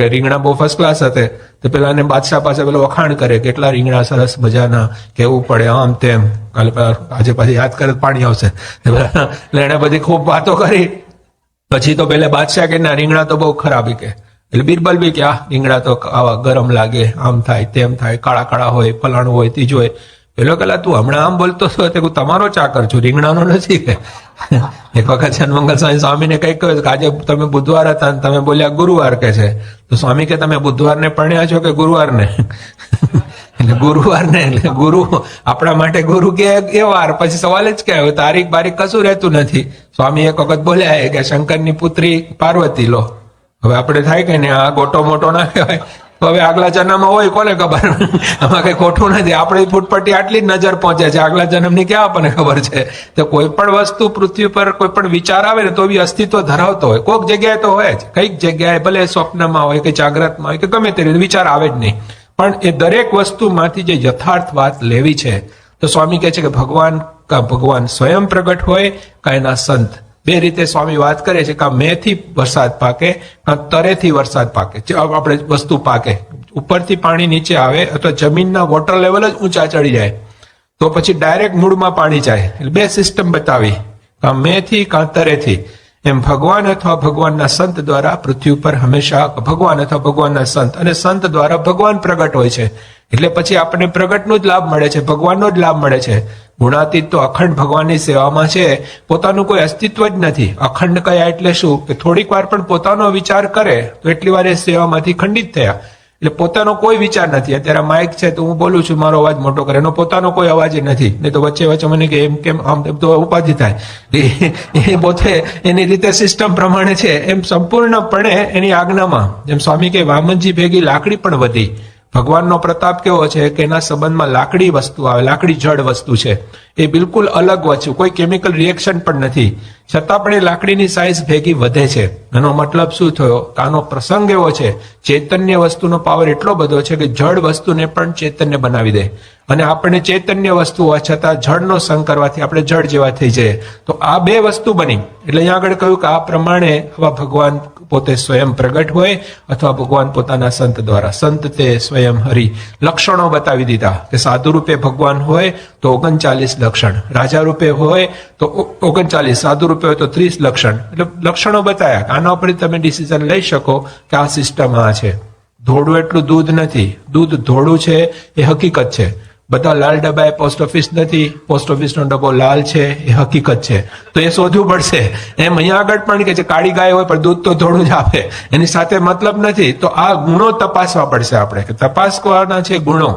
કે રીંગણા બહુ ફર્સ્ટ ક્લાસ હતા, તો પેલા એને બાદશાહ પાસે પેલો વખાણ કરે કેટલા રીંગણા સરસ મજાના, કેવું પડે આમ તેમ. કાલે આજે પાછી યાદ કરે પાણી આવશે. એટલે એને બધી ખૂબ વાતો કરી. પછી તો પેલા બાદશાહ કે ના રીંગણા તો બહુ ખરાબ કે. એટલે બિરબલ બી કે આ રીંગણા તો આવા ગરમ લાગે, આમ થાય તેમ થાય, કાળા કાળા હોય, ફલાણું હોય, ત્રીજું હોય. પેલો કલા તું હમણાં આમ બોલતો હતો તે હું તમારો ચાકર છું, રીંગણાનો નથી કે. એક વખત જનમંગલ સ્વામીને કઈ કહ્યું કે આજે તમે બુધવાર હતા ને તમે બોલ્યા ગુરુવાર કે છે. તો સ્વામી કે તમે બુધવારને પરણ્યા છો કે ગુરુવારને? એટલે ગુરુવારને, એટલે ગુરુ આપણા માટે ગુરુ કે એ વાર. પછી સવાલ જ કે તારીખ બારીખ કશું રહેતું નથી. સ્વામી એક વખત બોલ્યા કે શંકરની પુત્રી પાર્વતી લો. હવે આપણે થાય કે ને આ ગોટો મોટો ના કહેવાય, તો હવે આગલા જન્મમાં હોય કોને ખબર. આમાં કઈ ખોટું નથી, આપણી ફૂટપટ્ટી આટલી જ નજર પહોંચે છે, આગલા જન્મની ક્યાં આપણને ખબર છે. તો કોઈ પણ વસ્તુ પૃથ્વી પર કોઈ પણ વિચાર આવે ને તો બી અસ્તિત્વ ધરાવતો હોય, કોઈક જગ્યાએ તો હોય જ. કઈક જગ્યાએ ભલે સ્વપ્નમાં હોય કે જાગ્રતમાં હોય કે ગમે તે રીતે વિચાર આવે જ નહીં, પણ એ દરેક વસ્તુમાંથી જે યથાર્થ વાત લેવી છે. તો સ્વામી કહે છે કે ભગવાન સ્વયં પ્રગટ હોય કાં એના સંત. બે રીતે સ્વામી વાત કરે છે, કાં મેથી વરસાદ પાકે કાં તરેથી વરસાદ પાકે. આપણે વસ્તુ પાકે, ઉપરથી પાણી નીચે આવે અથવા જમીનના વોટર લેવલ જ ઊંચા ચડી જાય તો પછી ડાયરેક્ટ મૂળમાં પાણી જાય. એટલે બે સિસ્ટમ બતાવી, કાં મેથી કાં તરેથી. એમ ભગવાન અથવા ભગવાનના સંત દ્વારા પૃથ્વી ઉપર હંમેશા ભગવાન અથવા ભગવાનના સંત અને સંત દ્વારા ભગવાન પ્રગટ હોય છે. એટલે પછી આપણને પ્રગટનો જ લાભ મળે છે, ભગવાનનો જ લાભ મળે છે. ગુણાતીત તો અખંડ ભગવાનની સેવામાં છે, પોતાનું કોઈ અસ્તિત્વ જ નથી. અખંડ કયા એટલે શું કે થોડીક વાર પણ પોતાનો વિચાર કરે તો એટલી વાર એ સેવામાંથી ખંડિત થયા. એટલે પોતાનો કોઈ વિચાર નથી. અત્યારે માઇક છે તો હું બોલું છું, મારો અવાજ મોટો કરે, એનો પોતાનો કોઈ અવાજ નથી. નહીં તો વચ્ચે વચ્ચે મને કે એમ કેમ આમ તો ઉપાધિ થાય. એ પોતે એની રીતે સિસ્ટમ પ્રમાણે છે, એમ સંપૂર્ણપણે એની આજ્ઞામાં. જેમ સ્વામી કે વામનજી ભેગી લાકડી પણ વધી. ભગવાનનો પ્રતાપ કેવો છે કે એના સંબંધમાં લાકડી વસ્તુ આવે, લાકડી જડ વસ્તુ છે, એ બિલકુલ અલગ વસ્તુ, કોઈ કેમિકલ રિએક્શન પણ નથી, છતાં પણ એ લાકડીની સાઇઝ ભેગી વધે છે. એનો મતલબ શું થયો? આનો પ્રસંગ એવો છે, ચૈતન્ય વસ્તુનો પાવર એટલો બધો છે કે જડ વસ્તુને પણ ચૈતન્ય બનાવી દે. અને આપણે ચૈતન્ય વસ્તુ હોવા છતાં જળનો સંગ કરવાથી આપણે જળ જેવા થઈ જઈએ. તો આ બે વસ્તુ બની. એટલે અહીંયા આગળ કહ્યું કે આ પ્રમાણે આવા ભગવાન પોતે સ્વયં પ્રગટ હોય અથવા ભગવાન પોતાના સંત દ્વારા. સંત તે સ્વયં હરિ. લક્ષણો બતાવી દીધા કે સાધુ રૂપે ભગવાન હોય તો 39 લક્ષણ, રાજા રૂપે હોય તો 39, સાધુ રૂપે હોય તો 30 લક્ષણ. એટલે લક્ષણો બતાવ્યા. આના ઉપર તમે ડિસિઝન લઈ શકો કે આ સિસ્ટમ આ છે. ધોળું એટલું દૂધ નથી, દૂધ ધોળું છે એ હકીકત છે. બધા લાલ ડબ્બા એ પોસ્ટ ઓફિસ નથી, પોસ્ટ ઓફિસનો ડબ્બો લાલ છે એ હકીકત છે. તો એ શોધવું પડશે. એમ અહીંયા આગળ પણ કે છે કાળી ગાય હોય પણ દૂધ તો થોડું જ આપે, એની સાથે મતલબ નથી. તો આ ગુણો તપાસવા પડશે આપણે, કે તપાસવાના છે ગુણો.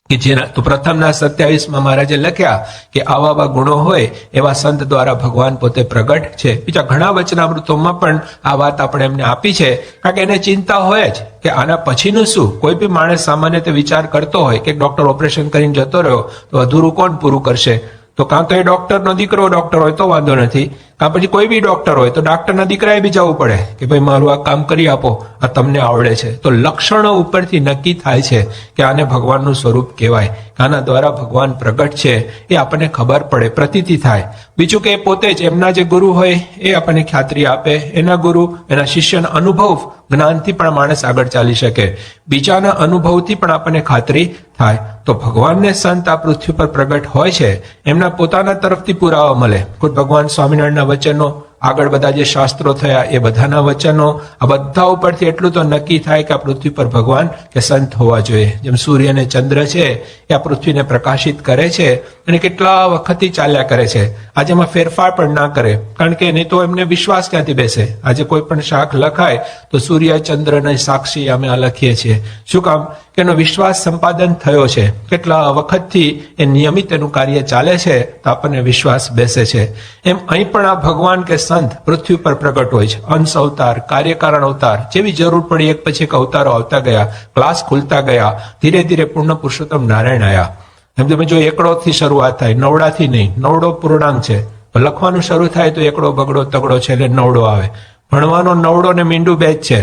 કે જેના તો પ્રથમના 27માં મહારાજે લખ્યા કે આવા ગુણો હોય એવા સંત દ્વારા ભગવાન પોતે પ્રગટ છે. બીજા ઘણા વચનામૃતોમાં પણ આ વાત આપણે એમને આપી છે, કારણ કે એને ચિંતા હોય જ કે આના પછીનું શું. કોઈ બી માણસ સામાન્ય રીતે વિચાર કરતો હોય કે ડોક્ટર ઓપરેશન કરીને જતો રહ્યો તો અધૂરું કોણ પૂરું કરશે? તો કાં તો એ ડોક્ટરનો દીકરો ડોક્ટર હોય તો વાંધો નથી, કાં પછી કોઈ બી ડોક્ટર હોય તો ડાક્ટરના દીકરાએ બી જવું પડે કે ભાઈ મારું આ કામ કરી આપો, આ તમને આવડે છે. તો લક્ષણો ઉપરથી નક્કી થાય છે કે આને ભગવાનનું સ્વરૂપ કહેવાય, આના દ્વારા ભગવાન પ્રગટ છે એ આપણને ખબર પડે, પ્રતીતિ થાય. બીજું કે પોતે જ એમના જે ગુરુ હોય એ આપણને ખાતરી આપે, એના ગુરુ એના શિષ્યના અનુભવ જ્ઞાનથી પણ માણસ આગળ ચાલી શકે, બીજાના અનુભવથી પણ આપણને ખાતરી થાય. તો ભગવાનને સંત આ પૃથ્વી પર પ્રગટ હોય છે, એમના પોતાના તરફથી પુરાવા મળે. ખુદ ભગવાન સ્વામિનારાયણના વચનો, આગળ બધા જે શાસ્ત્રો થયા એ બધાના વચનો, આ બધા ઉપરથી એટલું તો નક્કી થાય કે આ પૃથ્વી પર ભગવાન કે સંત હોવા જોઈએ. જેમ સૂર્ય અને ચંદ્ર છે એ આ પૃથ્વીને પ્રકાશિત કરે છે અને કેટલા વખતથી ચાલ્યા કરે છે. આજે એમાં ફેરફાર પણ ના કરે, કારણ કે નહીં તો એમને વિશ્વાસ ક્યાંથી બેસે. આજે કોઈ પણ શાખ લખાય તો સૂર્ય ચંદ્રને સાક્ષી અમે આ લખીએ છીએ. શું કામ? કે એનો વિશ્વાસ સંપાદન થયો છે, કેટલા વખતથી એ નિયમિત એનું કાર્ય ચાલે છે તો આપણને વિશ્વાસ બેસે છે. એમ અહીં પણ આ ભગવાન કે સંત પૃથ્વી પર પ્રગટ હોય છે. અંશ અવતાર, કાર્યકારણ અવતાર, જેવી જરૂર પડી એક પછી એક અવતારો આવતા ગયા, ક્લાસ ખુલતા ગયા, ધીરે ધીરે પૂર્ણ પુરુષોત્તમ નારાયણ આવ્યા. એમ તમે જો એકડોથી શરૂઆત થાય, નવડાથી નહીં. નવડો પૂર્ણાંક છે, લખવાનું શરૂ થાય તો એકડો બગડો તગડો છે એટલે નવડો આવે. ભણવાનો નવડો ને મીંડું બે જ છે.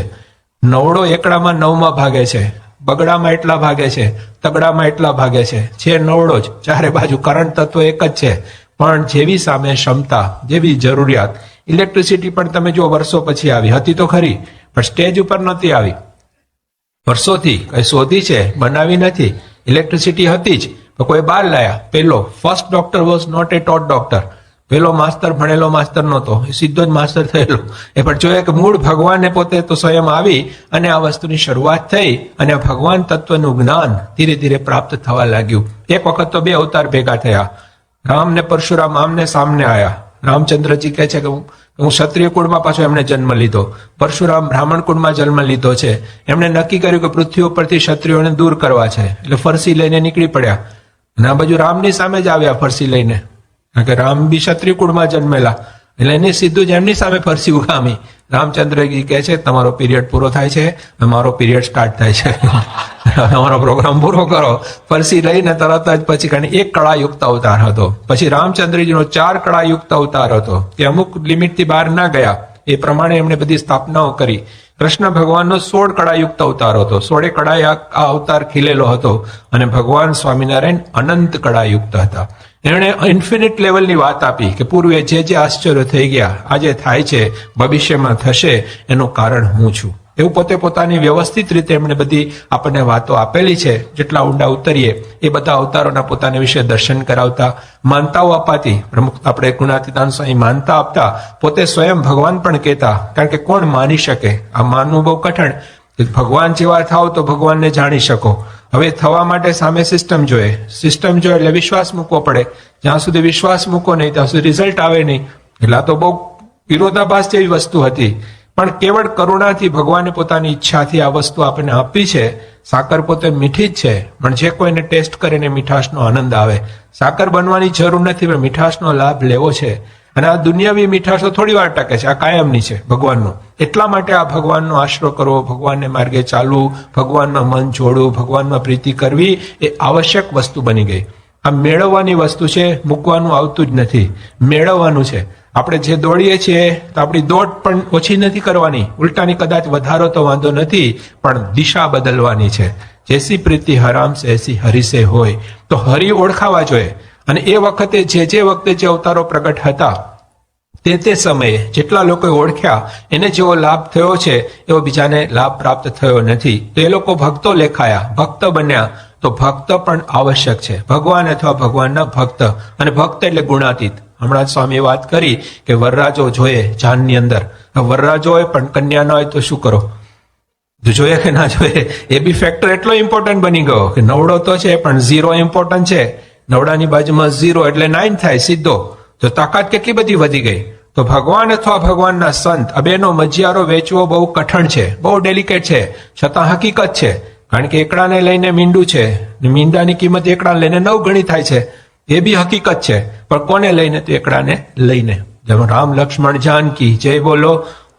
નવડો એકડામાં 9માં ભાગે છે, બગડામાં એટલા ભાગે છે, તગડામાં એટલા ભાગે છે નવડો જ. ચારે બાજુ કરંટ તત્વ એક જ છે, પણ જેવી સામે ક્ષમતા, જેવી જરૂરિયાત. ઇલેક્ટ્રિસિટી પણ તમે જો વર્ષો પછી આવી, હતી તો ખરી પણ સ્ટેજ ઉપર નહોતી આવી. વર્ષોથી કઈ શોધી છે, બનાવી નથી. ઇલેક્ટ્રિસિટી હતી જ, તો કોઈ બહાર લાયા. પેલો first doctor was not a taught doctor. પેલો માસ્તર ભણેલો માસ્તર નહોતો, એ સીધો જ માસ્તર થયેલો. એ પણ જોઈએ કે મૂળ ભગવાને પોતે તો સ્વયં આવી અને આ વસ્તુની શરૂઆત થઈ અને ભગવાન તત્વનું જ્ઞાન ધીરે ધીરે પ્રાપ્ત થવા લાગ્યું. એક વખત તો 2 અવતાર ભેગા થયા. રામ ને પરશુરામ આમને સામને આયા. રામચંદ્રજી કહે છે કે હું ક્ષત્રિય કુળમાં પાછો એમણે જન્મ લીધો, પરશુરામ બ્રાહ્મણ કુળમાં જન્મ લીધો છે. એમણે નક્કી કર્યું કે પૃથ્વી ઉપરથી ક્ષત્રિયોને દૂર કરવા છે, એટલે ફરસી લઈને નીકળી પડ્યા. અને આ બાજુ રામની સામે જ આવ્યા ફરસી લઈને, કારણ કે રામ બી ક્ષત્રિય કુળમાં જન્મેલા, એટલે એને સીધું જ એમની સામે ફરસી ઉગામી. રામચંદ્રજી કહે છે તમારો પીરિયડ પૂરો થાય છે, મારો પીરિયડ સ્ટાર્ટ થાય છે, તમારો પ્રોગ્રામ પૂરો કરો. ફરસી લઈને તરત જ પછી કારણ એક કળાયુક્ત અવતાર હતો. પછી રામચંદ્રજીનો 4 કળાયુક્ત અવતાર હતો, તે અમુક લિમિટથી બહાર ના ગયા, એ પ્રમાણે એમણે બધી સ્થાપનાઓ કરી. કૃષ્ણ ભગવાનનો 16 કળાયુક્ત અવતાર હતો, 16 કળાએ આ અવતાર ખીલેલો હતો. અને ભગવાન સ્વામિનારાયણ અનંત કળાયુક્ત હતા. એમણે ઇન્ફિનિટ લેવલની વાત આપી કે પૂર્વે જે આશ્ચર્ય થઈ ગયા, આજે થાય છે, ભવિષ્યમાં થશે, એનું કારણ હું છું. એવું પોતે પોતાની વ્યવસ્થિત રીતે એમણે બધી આપણને વાતો આપેલી છે. જેટલા ઊંડા ઉતરીએ એ બધા અવતારોના પોતાના વિશે દર્શન કરાવતા, માનતાઓ અપાતી. પ્રમુખ આપણે ગુણાતીતાન સ્વામી માનતા આપતા, પોતે સ્વયં ભગવાન પણ કહેતા. કારણ કે કોણ માની શકે? આ માનવું બહુ કઠણ. ભગવાન જેવા થાવ તો ભગવાનને જાણી શકો. હવે થવા માટે સામે સિસ્ટમ જોઈએ, સિસ્ટમ જોઈએ એટલે વિશ્વાસ મૂકવો પડે. જ્યાં સુધી વિશ્વાસ મૂકો નહીં ત્યાં સુધી રિઝલ્ટ આવે નહીં. એટલે આ તો બહુ વિરોધાભાસ જેવી વસ્તુ હતી. પણ કેવળ કરુણાથી ભગવાને પોતાની ઈચ્છાથી આ વસ્તુ આપણને આપી છે. સાકર પોતે મીઠી જ છે, પણ જે કોઈને ટેસ્ટ કરીને મીઠાશનો આનંદ આવે. સાકર બનવાની જરૂર નથી, પણ મીઠાશનો લાભ લેવો છે. અને આ દુનિયાવી મીઠાશો થોડી વાર ટકે છે, આ કાયમની છે ભગવાનનો. એટલા માટે આ ભગવાનનો આશરો કરવો, ભગવાનને માર્ગે ચાલવું, ભગવાનમાં મન જોડવું, ભગવાનમાં પ્રીતિ કરવી એ આવશ્યક વસ્તુ બની ગઈ. આ મેળવવાની વસ્તુ છે, મૂકવાનું આવતું જ નથી, મેળવવાનું છે. આપણે જે દોડીએ છીએ તો આપણી દોડ પણ ઓછી નથી કરવાની, ઉલટાની કદાચ વધારો તો વાંધો નથી, પણ દિશા બદલવાની છે. જેસી પ્રીતિ હરામ સે એસી હરિસે હોય, તો હરિ ઓળખાવા જોઈએ. અને એ વખતે જે વખતે જે અવતારો પ્રગટ હતા તે સમયે જેટલા લોકોએ ઓળખ્યા એને જેવો લાભ થયો છે એવો બીજાને લાભ પ્રાપ્ત થયો નથી. તો એ લોકો ભક્તો લેખાયા, ભક્ત બન્યા. તો ભક્ત પણ આવશ્યક છે, ભગવાન અથવા ભગવાનના ભક્ત. અને ભક્ત એટલે ગુણાતીત. હમણાં જ સ્વામીએ વાત કરી કે વરરાજો જોઈએ જાનની અંદર. વરરાજો હોય પણ કન્યા ન હોય તો શું કરો? જોઈએ કે ના જોઈએ? એ બી ફેક્ટર એટલો ઇમ્પોર્ટન્ટ બની ગયો કે નવડો તો છે પણ 0 ઇમ્પોર્ટન્ટ છે. નવડાની બાજુમાં 0 એટલે 9 થાય સીધો. તો તાકાત કેટલી બધી વધી ગઈ. તો ભગવાન અથવા ભગવાનના સંત, આ બેનો મજિયારો વેચવો બહુ કઠણ છે, બહુ ડેલિકેટ છે, છતાં હકીકત છે. કારણ કે એકડાને લઈને મીંડું છે, મીંડાની કિંમત એકડાને લઈને 9 ગણી થાય છે. એ બી હકીકત છે. પણ કોને લઈને? તો એકડાને લઈને. જેમ રામ લક્ષ્મણ જાનકી જય બોલો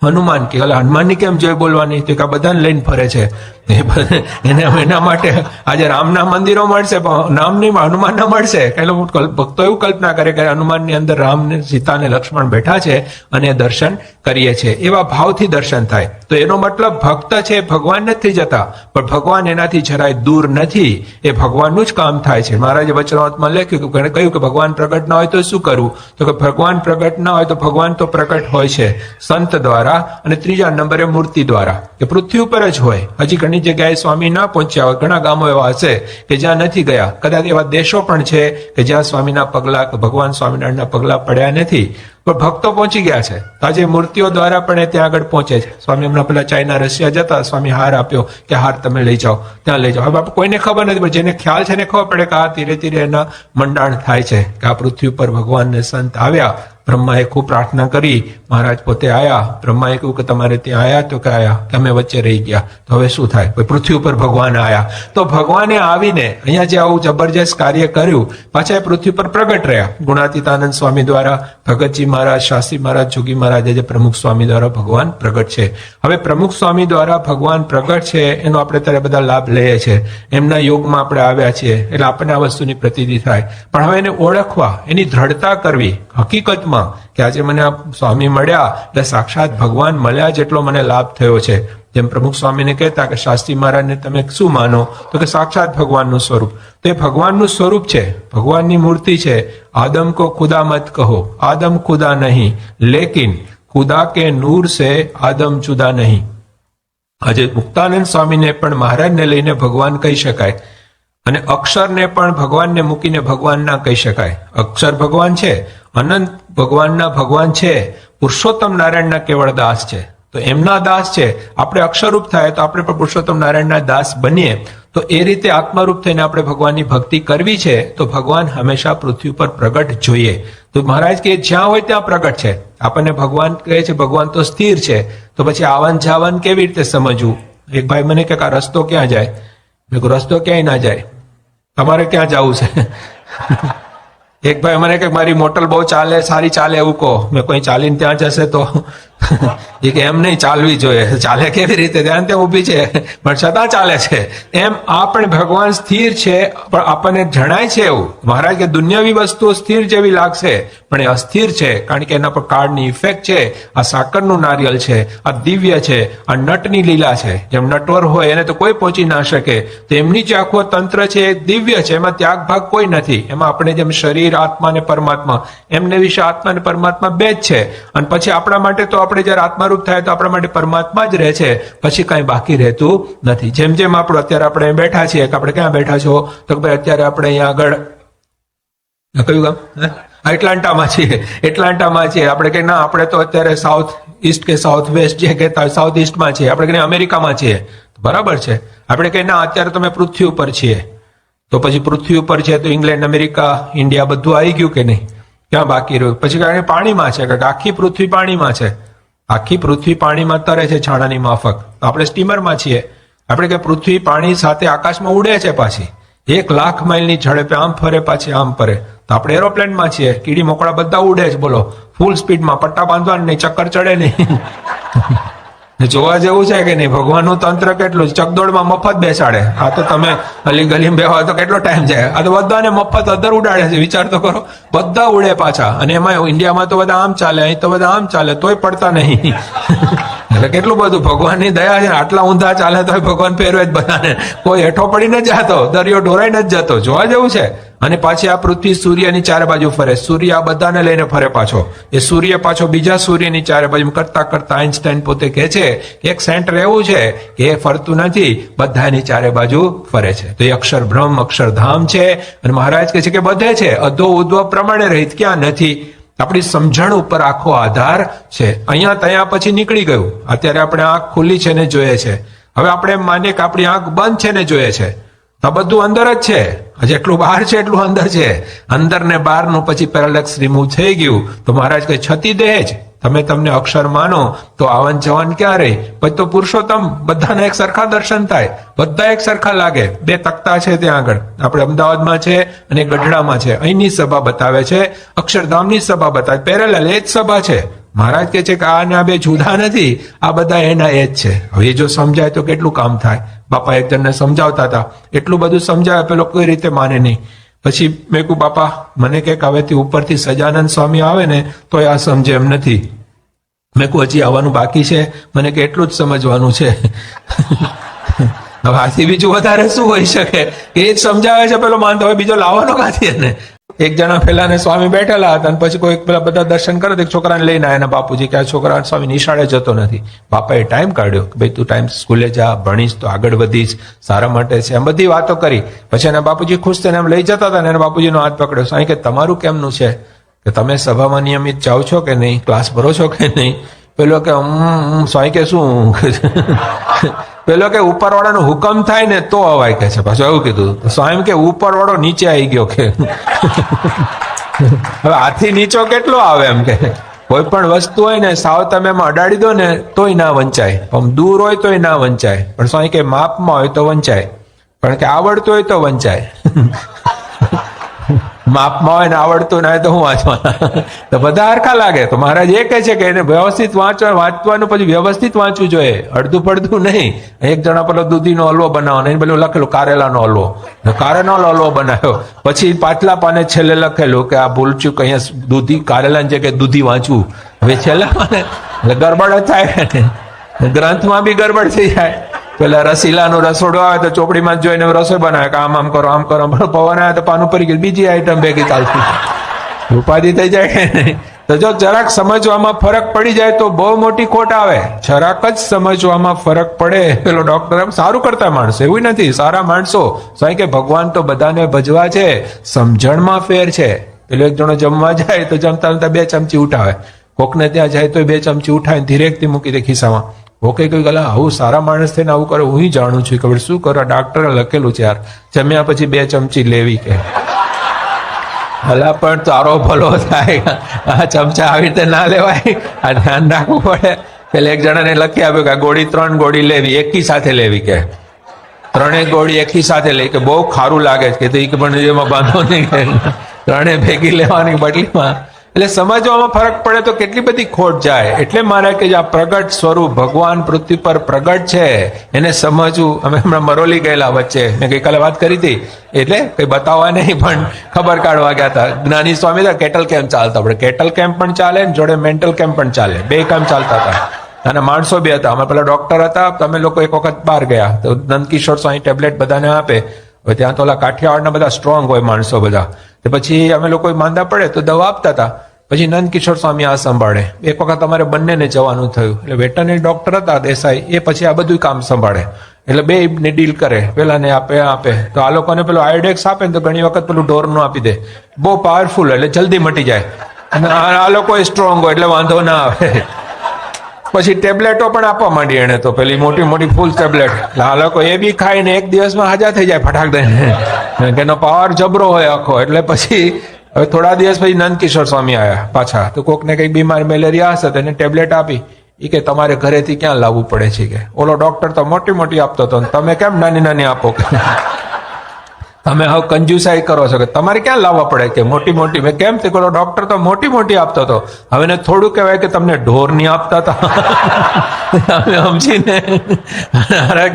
હનુમાન કે હનુમાનની કેમ જય બોલવાની? તો બધાને લઈને ફરે છે. એના માટે આજે રામના મંદિરો મળશે પણ નામ નહીં, હનુમાનના મળશે. એટલે ભક્તો એવું કલ્પના કરે કે હનુમાનની અંદર રામ ને સીતા ને લક્ષ્મણ બેઠા છે અને દર્શન કરીએ છીએ. એવા ભાવથી દર્શન થાય. તો એનો મતલબ ભક્ત છે ભગવાન નથી જતા, પણ ભગવાન એનાથી જરાય દૂર નથી. એ ભગવાનનું જ કામ થાય છે. મહારાજે વચનામૃતમાં લખ્યું કે કહ્યું કે ભગવાન પ્રગટ ના હોય તો શું કરવું? તો કે ભગવાન પ્રગટ ના હોય તો ભગવાન તો પ્રગટ હોય છે સંત દ્વારા, અને 3જા નંબરે મૂર્તિ દ્વારા, કે પૃથ્વી ઉપર જ હોય. હજી ઘણી જગ્યાએ સ્વામી ના પહોંચ્યા હોય, ઘણા ગામો એવા હશે કે જ્યાં નથી ગયા. કદાચ એવા દેશો પણ છે કે જ્યાં સ્વામીના પગલા, ભગવાન સ્વામિનારાયણના પગલા પડ્યા નથી, પણ ભક્તો પહોંચી ગયા છે. આજે મૂર્તિઓ દ્વારા પણ એ ત્યાં આગળ પહોંચે છે. સ્વામી હમણાં પેલા ચાઇના રશિયા જતા, સ્વામી હાર આપ્યો કે હાર તમે લઈ જાઓ, ત્યાં લઈ જાઓ. હવે કોઈને ખબર નથી, પણ જેને ખ્યાલ છે એને ખબર પડે કે આ ધીરે ધીરે એના મંડાણ થાય છે કે આ પૃથ્વી ઉપર ભગવાનને સંત આવ્યા. બ્રહ્માએ ખૂબ પ્રાર્થના કરી, મહારાજ પોતે આયા. બ્રહ્માએ કહ્યું કે તમારે ત્યાં આયા? તો કે આયા, કે અમે વચ્ચે રહી ગયા. તો હવે શું થાય? પૃથ્વી ઉપર ભગવાન આયા. તો ભગવાને આવીને અહીંયા જે આવું જબરજસ્ત કાર્ય કર્યું, પાછા એ પૃથ્વી પર પ્રગટ રહ્યા. ગુણાતીતાનંદ સ્વામી દ્વારા, ભગતજી મહારાજ, શાસ્ત્રી મહારાજ, જોગી મહારાજ, જે પ્રમુખ સ્વામી દ્વારા ભગવાન પ્રગટ છે. હવે પ્રમુખ સ્વામી દ્વારા ભગવાન પ્રગટ છે એનો આપણે ત્યારે બધા લાભ લઈએ છીએ. એમના યોગમાં આપણે આવ્યા છીએ એટલે આપણને આ વસ્તુની પ્રતીતિ થાય. પણ હવે એને ઓળખવા, એની દ્રઢતા કરવી. હકીકતમાં કે આજે મને આ સ્વામી મળ્યા એટલે સાક્ષાત ભગવાન મળ્યા જેટલો મને લાભ થયો છે. જેમ પ્રમુખ સ્વામીને કહેતા કે શાસ્ત્રી મહારાજને તમે શું માનો? તો કે સાક્ષાત ભગવાનનું સ્વરૂપ. તો એ ભગવાનનું સ્વરૂપ છે, ભગવાનની મૂર્તિ છે. આદમ કો ખુદા મત કહો, આદમ ખુદા નહીં, લેકિન ખુદા કે નૂર સે આદમ જુદા નહીં. આજે મુક્તાનંદ સ્વામીને પણ મહારાજને લઈને ભગવાન કહી શકાય, અને અક્ષરને પણ ભગવાનને મૂકીને ભગવાન ના કહી શકાય. અક્ષર ભગવાન છે, અનંત ભગવાનના ભગવાન છે, પુરુષોત્તમ નારાયણના કેવળ દાસ છે. તો એમના દાસ છે, આપણે અક્ષરરૂપ થાય તો આપણે પણ પુરુષોત્તમ નારાયણના દાસ બનીએ. તો એ રીતે આત્મારૂપ થઈને આપણે ભગવાનની ભક્તિ કરવી છે, તો ભગવાન હંમેશા પૃથ્વી પર પ્રગટ જોઈએ. તો મહારાજ કે જ્યાં હોય ત્યાં પ્રગટ છે. આપણને ભગવાન કહે છે ભગવાન તો સ્થિર છે, તો પછી આવન જાવન કેવી રીતે સમજવું? એક ભાઈ મને કે આ રસ્તો ક્યાં જાય? મેં કહ્યું રસ્તો ક્યાંય ના જાય, તમારે ક્યાં જવું છે? એક ભાઈ મને કે મારી મોટર બહુ ચાલે, સારી ચાલે એવું કહો. મેં કોઈ ચાલીને ત્યાં જશે તો એ કે એમ નહીં, ચાલવી જોઈએ. ચાલે કેવી રીતે? ત્યાં ત્યાં ઊભી છે પણ છતાં ચાલે છે. એમ આ પણ ભગવાન સ્થિર છે, પણ આપણને જણાય છે એવું. મહારાજ કે દુનિયાવી વસ્તુઓ સ્થિર જેવી લાગશે પણ એ અસ્થિર છે, કારણ કે એના પર કાળની ઇફેક્ટ છે. આ સાકરનું નારિયેલ છે, આ દિવ્ય છે, આ નટની લીલા છે. જેમ નટવર હોય એને તો કોઈ પહોંચી ના શકે, તો એમની જે આખું તંત્ર છે એ દિવ્ય છે, એમાં ત્યાગ ભાગ કોઈ નથી. એમાં આપણે જેમ શરીર, આત્મા ને પરમાત્મા, એમને વિશે આત્મા અને પરમાત્મા બે જ છે. અને પછી આપણા માટે તો આપણે જયારે આત્મારૂપ થાય તો આપણા માટે પરમાત્મા જ રહે છે, પછી કઈ બાકી રહેતું નથી. જેમ જેમ આપણું અત્યારે આપણે બેઠા છીએ, કે આપણે ક્યાં બેઠા છો? તો ભાઈ અત્યારે આપણે અહીંયા આગળ કયું ગામ? એટલાન્ટામાં છીએ. એટલાન્ટામાં છીએ. આપણે કે ના, આપણે તો અત્યારે સાઉથ ઈસ્ટ કે સાઉથ વેસ્ટ જે કહેતા હોય સાઉથ ઈસ્ટમાં છીએ. આપણે કે અમેરિકામાં છીએ. બરાબર છે. આપણે કે ના, અત્યારે તમે પૃથ્વી ઉપર છીએ. તો પછી પૃથ્વી ઉપર છે તો ઇંગ્લેન્ડ, અમેરિકા, ઇન્ડિયા બધું આવી ગયું કે નહીં? ક્યાં બાકી રહ્યું? પછી કારણ પાણીમાં છે, કારણ કે આખી પૃથ્વી પાણીમાં છે. આખી પૃથ્વી પાણીમાં તરે છે છાણાની માફક. આપણે સ્ટીમરમાં છીએ. આપણે કે પૃથ્વી પાણી સાથે આકાશમાં ઉડે છે, પાછી 1,00,000 માઇલની ઝડપે આમ ફરે, પાછી આમ ફરે. તો આપણે એરોપ્લેનમાં છીએ, કીડી મોકળા બધા ઉડે છે, બોલો, ફૂલ સ્પીડમાં. પટ્ટા બાંધવાનું નહીં, ચક્કર ચડે નહીં. જોવા જેવું છે કે નહીં? ભગવાનનું તંત્ર કેટલું ચકદોડમાં મફત બેસાડે. આ તો તમે અલી ગલીમ બેહવા તો કેટલો ટાઈમ જાય. આ તો બધાને મફત અધર ઉડાડે છે. વિચાર તો કરો, બધા ઉડે પાછા. અને એમાં ઇન્ડિયામાં તો બધા આમ ચાલે, અહીં તો બધા આમ ચાલે, તોય પડતા નહીં. એટલે કેટલું બધું ભગવાનની દયા છે. આટલા ઊંધા ચાલે તો ભગવાન ફેરવે જ બધાને. કોઈ હેઠો પડીને જ જતો, દરિયો ઢોરાઈ જ જતો. જોવા જેવું છે. અને પાછી આ પૃથ્વી સૂર્યની ચારે બાજુ ફરે. સૂર્ય આ બધાને લઈને ફરે પાછો. એ સૂર્ય પાછો બીજા સૂર્યની ચારે બાજુ કરતા કરતા આઈન્સ્ટાઈન પોતે કહે છે કે એક સેન્ટર એવું છે કે એ ફરતું નથી, બધાની ચારે બાજુ ફરે છે. તો એ અક્ષર બ્રહ્મ, અક્ષરધામ છે. અને મહારાજ કહે છે કે બધે છે, અધો ઉદ્ધવ પ્રમાણે રહિત ક્યાં નથી. આપણી સમજણ ઉપર આખો આધાર છે. અહીંયા ત્યાં પછી નીકળી ગયું. અત્યારે આપણે આંખ ખુલ્લી છે ને જોઈએ છે. હવે આપણે એમ માનીએ કે આપણી આંખ બંધ છે ને જોઈએ છે. આ બધું અંદર જ છે. જેટલું બહાર છે એટલું અંદર છે. અંદર ને બહારનું પછી પેરાલેક્સ રિમૂવ થઈ ગયું. તો મહારાજ કહે છતી દેહ જ તમે તમને અક્ષર માનો તો આવન જવાન ક્યાં રહી? પછી તો પુરુષોત્તમ બધાને એક સરખા દર્શન થાય, બધા એક સરખા લાગે. 2 તખ્તા છે ત્યાં આગળ, આપણે અમદાવાદમાં છે અને ગઢડામાં છે. અહીંની સભા બતાવે છે, અક્ષરધામની સભા બતાવે, પેરેલલ એ જ સભા છે. મહારાજ કહે છે કે આ ને આ બે જુદા નથી, આ બધા એના એ જ છે. હવે જો સમજાય તો કેટલું કામ થાય. બાપા એક જણને સમજાવતા હતા, એટલું બધું સમજાવે, પેલો કોઈ રીતે માને નહીં. પછી મેં કહ્યું બાપા મને કે હવેથી ઉપરથી સજાનંદ સ્વામી આવે ને તો આ સમજે એમ નથી. મેં કહ્યું હજી આવવાનું બાકી છે. મને કે એટલું જ સમજવાનું છે. હવે આથી બીજું વધારે શું હોઈ શકે? એ જ સમજાવે છે, પેલો માનતો હોય, બીજો લાવવાનો કાથી એને? એક જણા પેલા સ્વામી બેઠેલા હતા, અને પછી કોઈ પેલા બધા દર્શન કરે તો એક છોકરાને લઈને આવ્યા બાપુજી કે આ છોકરા સ્વામી નિશાળે જતો નથી. બાપાએ ટાઈમ કાઢ્યો કે ભાઈ તું ટાઈમ સ્કૂલે જા, ભણીશ તો આગળ વધીશ, સારા માટે છે, એમ બધી વાતો કરી. પછી એના બાપુજી ખુશ થઈને એમ લઈ જતા હતા ને એના બાપુજીનો હાથ પકડ્યો. સ્વામી કે તમારું કેમનું છે? કે તમે સભામાં નિયમિત જાઓ છો કે નહીં, ક્લાસ ભરો છો કે નહીં? પેલો કે સ્વામી કે શું? પેલો કે ઉપરવાળાનો હુકમ થાય ને તો અવાય કે છે. પાછું એવું કીધું. સ્વામી કે ઉપરવાળો નીચે આવી ગયો કે. હવે આથી નીચો કેટલો આવે એમ કે કોઈ પણ વસ્તુ હોય ને સાવ તમે એમાં અડાડી દો ને તોય ના વંચાય, આમ દૂર હોય તોય ના વંચાય. પણ સ્વામી કે માપમાં હોય તો વંચાય, પણ કે આવડતું હોય તો વંચાય. માપમાં હોય ને આવડતું ના હોય તો હું વાંચવાના? તો બધા હરખા લાગે. તો મહારાજ એ કહે છે કે એને વ્યવસ્થિત વાંચવાનું, પછી વ્યવસ્થિત વાંચવું જોઈએ, અડધું પડધું નહીં. એક જણા પેલો દૂધીનો હલવો બનાવવાનો, એને પેલું લખેલું કારેલાનો હલવો, કારેલાનો હલવો બનાવ્યો. પછી પાછલા પાને છેલ્લે લખેલું કે આ ભૂલ ચૂક, અહીંયા દૂધી કારેલાની જગ્યાએ દૂધી વાંચવું. હવે છેલ્લા પાને ગરબડ જ થાય, ગ્રંથમાં બી ગરબડ થઈ જાય. પેલા રસીલાનું રસોડું આવે તો ચોપડીમાં જોઈને રસોઈ બનાવે કે આમ કરો આમ કરો, પવન આવે તો પાનું પડી ગયું, બીજી આઈટમ ભેગી ચાલતી, ઉપાધિ થઈ જાય. તો જો જરાક સમજવામાં ફરક પડી જાય તો બહુ મોટી ખોટ આવે. જરાક જ સમજવામાં ફરક પડે, પેલો ડોક્ટર એમ સારું કરતા માણસો, એવું નથી, સારા માણસો સ્વાય કે ભગવાન તો બધાને ભજવા છે, સમજણમાં ફેર છે. પેલો એક જણો જમવા જાય તો જમતા જમતા 2 ચમચી ઉઠાવે, કોકને ત્યાં જાય તો 2 ચમચી ઉઠાવીને ધીરેકથી મૂકી દે ખિસ્સામાં. ઓકે કોઈ ગલા આવું સારા માણસ થઈને આવું કરે, હું જાણું છું ખબર શું કરો, ડાક્ટરે લખેલું છે યાર, જમ્યા પછી 2 ચમચી લેવી કે ભલા પણ તારો ભલો થાય, આ ચમચા આવી રીતે ના લેવાય, આ ધ્યાન રાખવું પડે. પેલા એક જણાને લખી આપ્યું કે ગોળી 3 ગોળી લેવી, એકી સાથે લેવી કે 3 ગોળી એકી સાથે લે કે બહુ ખારું લાગે છે કે, તો એ પણ એમાં બાંધો નહીં કે 3 ભેગી લેવાની બદલીમાં. એટલે સમજવામાં ફરક પડે તો કેટલી બધી ખોટ જાય. એટલે મારે કે આ પ્રગટ સ્વરૂપ ભગવાન પૃથ્વી પર પ્રગટ છે એને સમજવું. અમે હમણાં મરોલી ગયેલા વચ્ચે, મેં ગઈકાલે વાત કરી હતી, એટલે કઈ બતાવવા નહીં પણ ખબર કાઢવા ગયા હતા. જ્ઞાની સ્વામી હતા, કેટલ કેમ્પ ચાલતા, આપણે કેટલ કેમ્પ પણ ચાલે જોડે મેન્ટલ કેમ્પ પણ ચાલે, 2 કામ ચાલતા હતા. અને માણસો બી હતા. અમે પેલા ડોક્ટર હતા, તમે લોકો એક વખત બહાર ગયા તો નંદકિશોર સ્વામી ટેબ્લેટ બધાને આપે. હવે ત્યાં તો ઓલા કાઠિયાવાડના બધા સ્ટ્રોંગ હોય માણસો બધા, તો પછી અમે લોકો માંદા પડે તો દવા આપતા હતા. પછી નંદકિશોર સ્વામી આ સંભાળે. એક વખત અમારે બંનેને જવાનું થયું, એટલે વેટરનરી ડોક્ટર હતા દેસાઈ, એ પછી આ બધું કામ સંભાળે, એટલે 2 ને ડીલ કરે, પેલાને આપે. તો આ લોકોને પેલું આયોડેક્સ આપે ને તો ઘણી વખત પેલું ઢોરનું આપી દે, બહુ પાવરફુલ, એટલે જલ્દી મટી જાય. અને આ લોકો સ્ટ્રોંગ હોય એટલે વાંધો ના આવે. પછી ટેબ્લેટો પણ આપવા માંડી એને, તો પેલી મોટી મોટી ફૂલ ટેબ્લેટ, એટલે આ લોકો એ બી ખાઈને 1 દિવસમાં હાજા થઈ જાય ફટાક દઈને, એનો પાવર જબરો હોય આખો. એટલે પછી હવે થોડા દિવસ પછી નંદકિશોર સ્વામી આવ્યા પાછા, તો કોકને કઈક બીમાર મેલેરિયા હશે તો એને ટેબ્લેટ આપી. એ કે તમારે ઘરેથી ક્યાં લાવવું પડે છે કે, ઓલો ડોક્ટર તો મોટી મોટી આપતો હતો, તમે કેમ નાની નાની આપો કે તમે હવે કંજુસાઈ કરો છો કે તમારે ક્યાં લાવવા પડે કે મોટી મોટી. મેં કેમ તે ઓલો ડોક્ટર તો મોટી મોટી આપતો હતો, હવે ને થોડું કહેવાય કે તમને ઢોર નહીં આપતા હતા. અમે સમજીને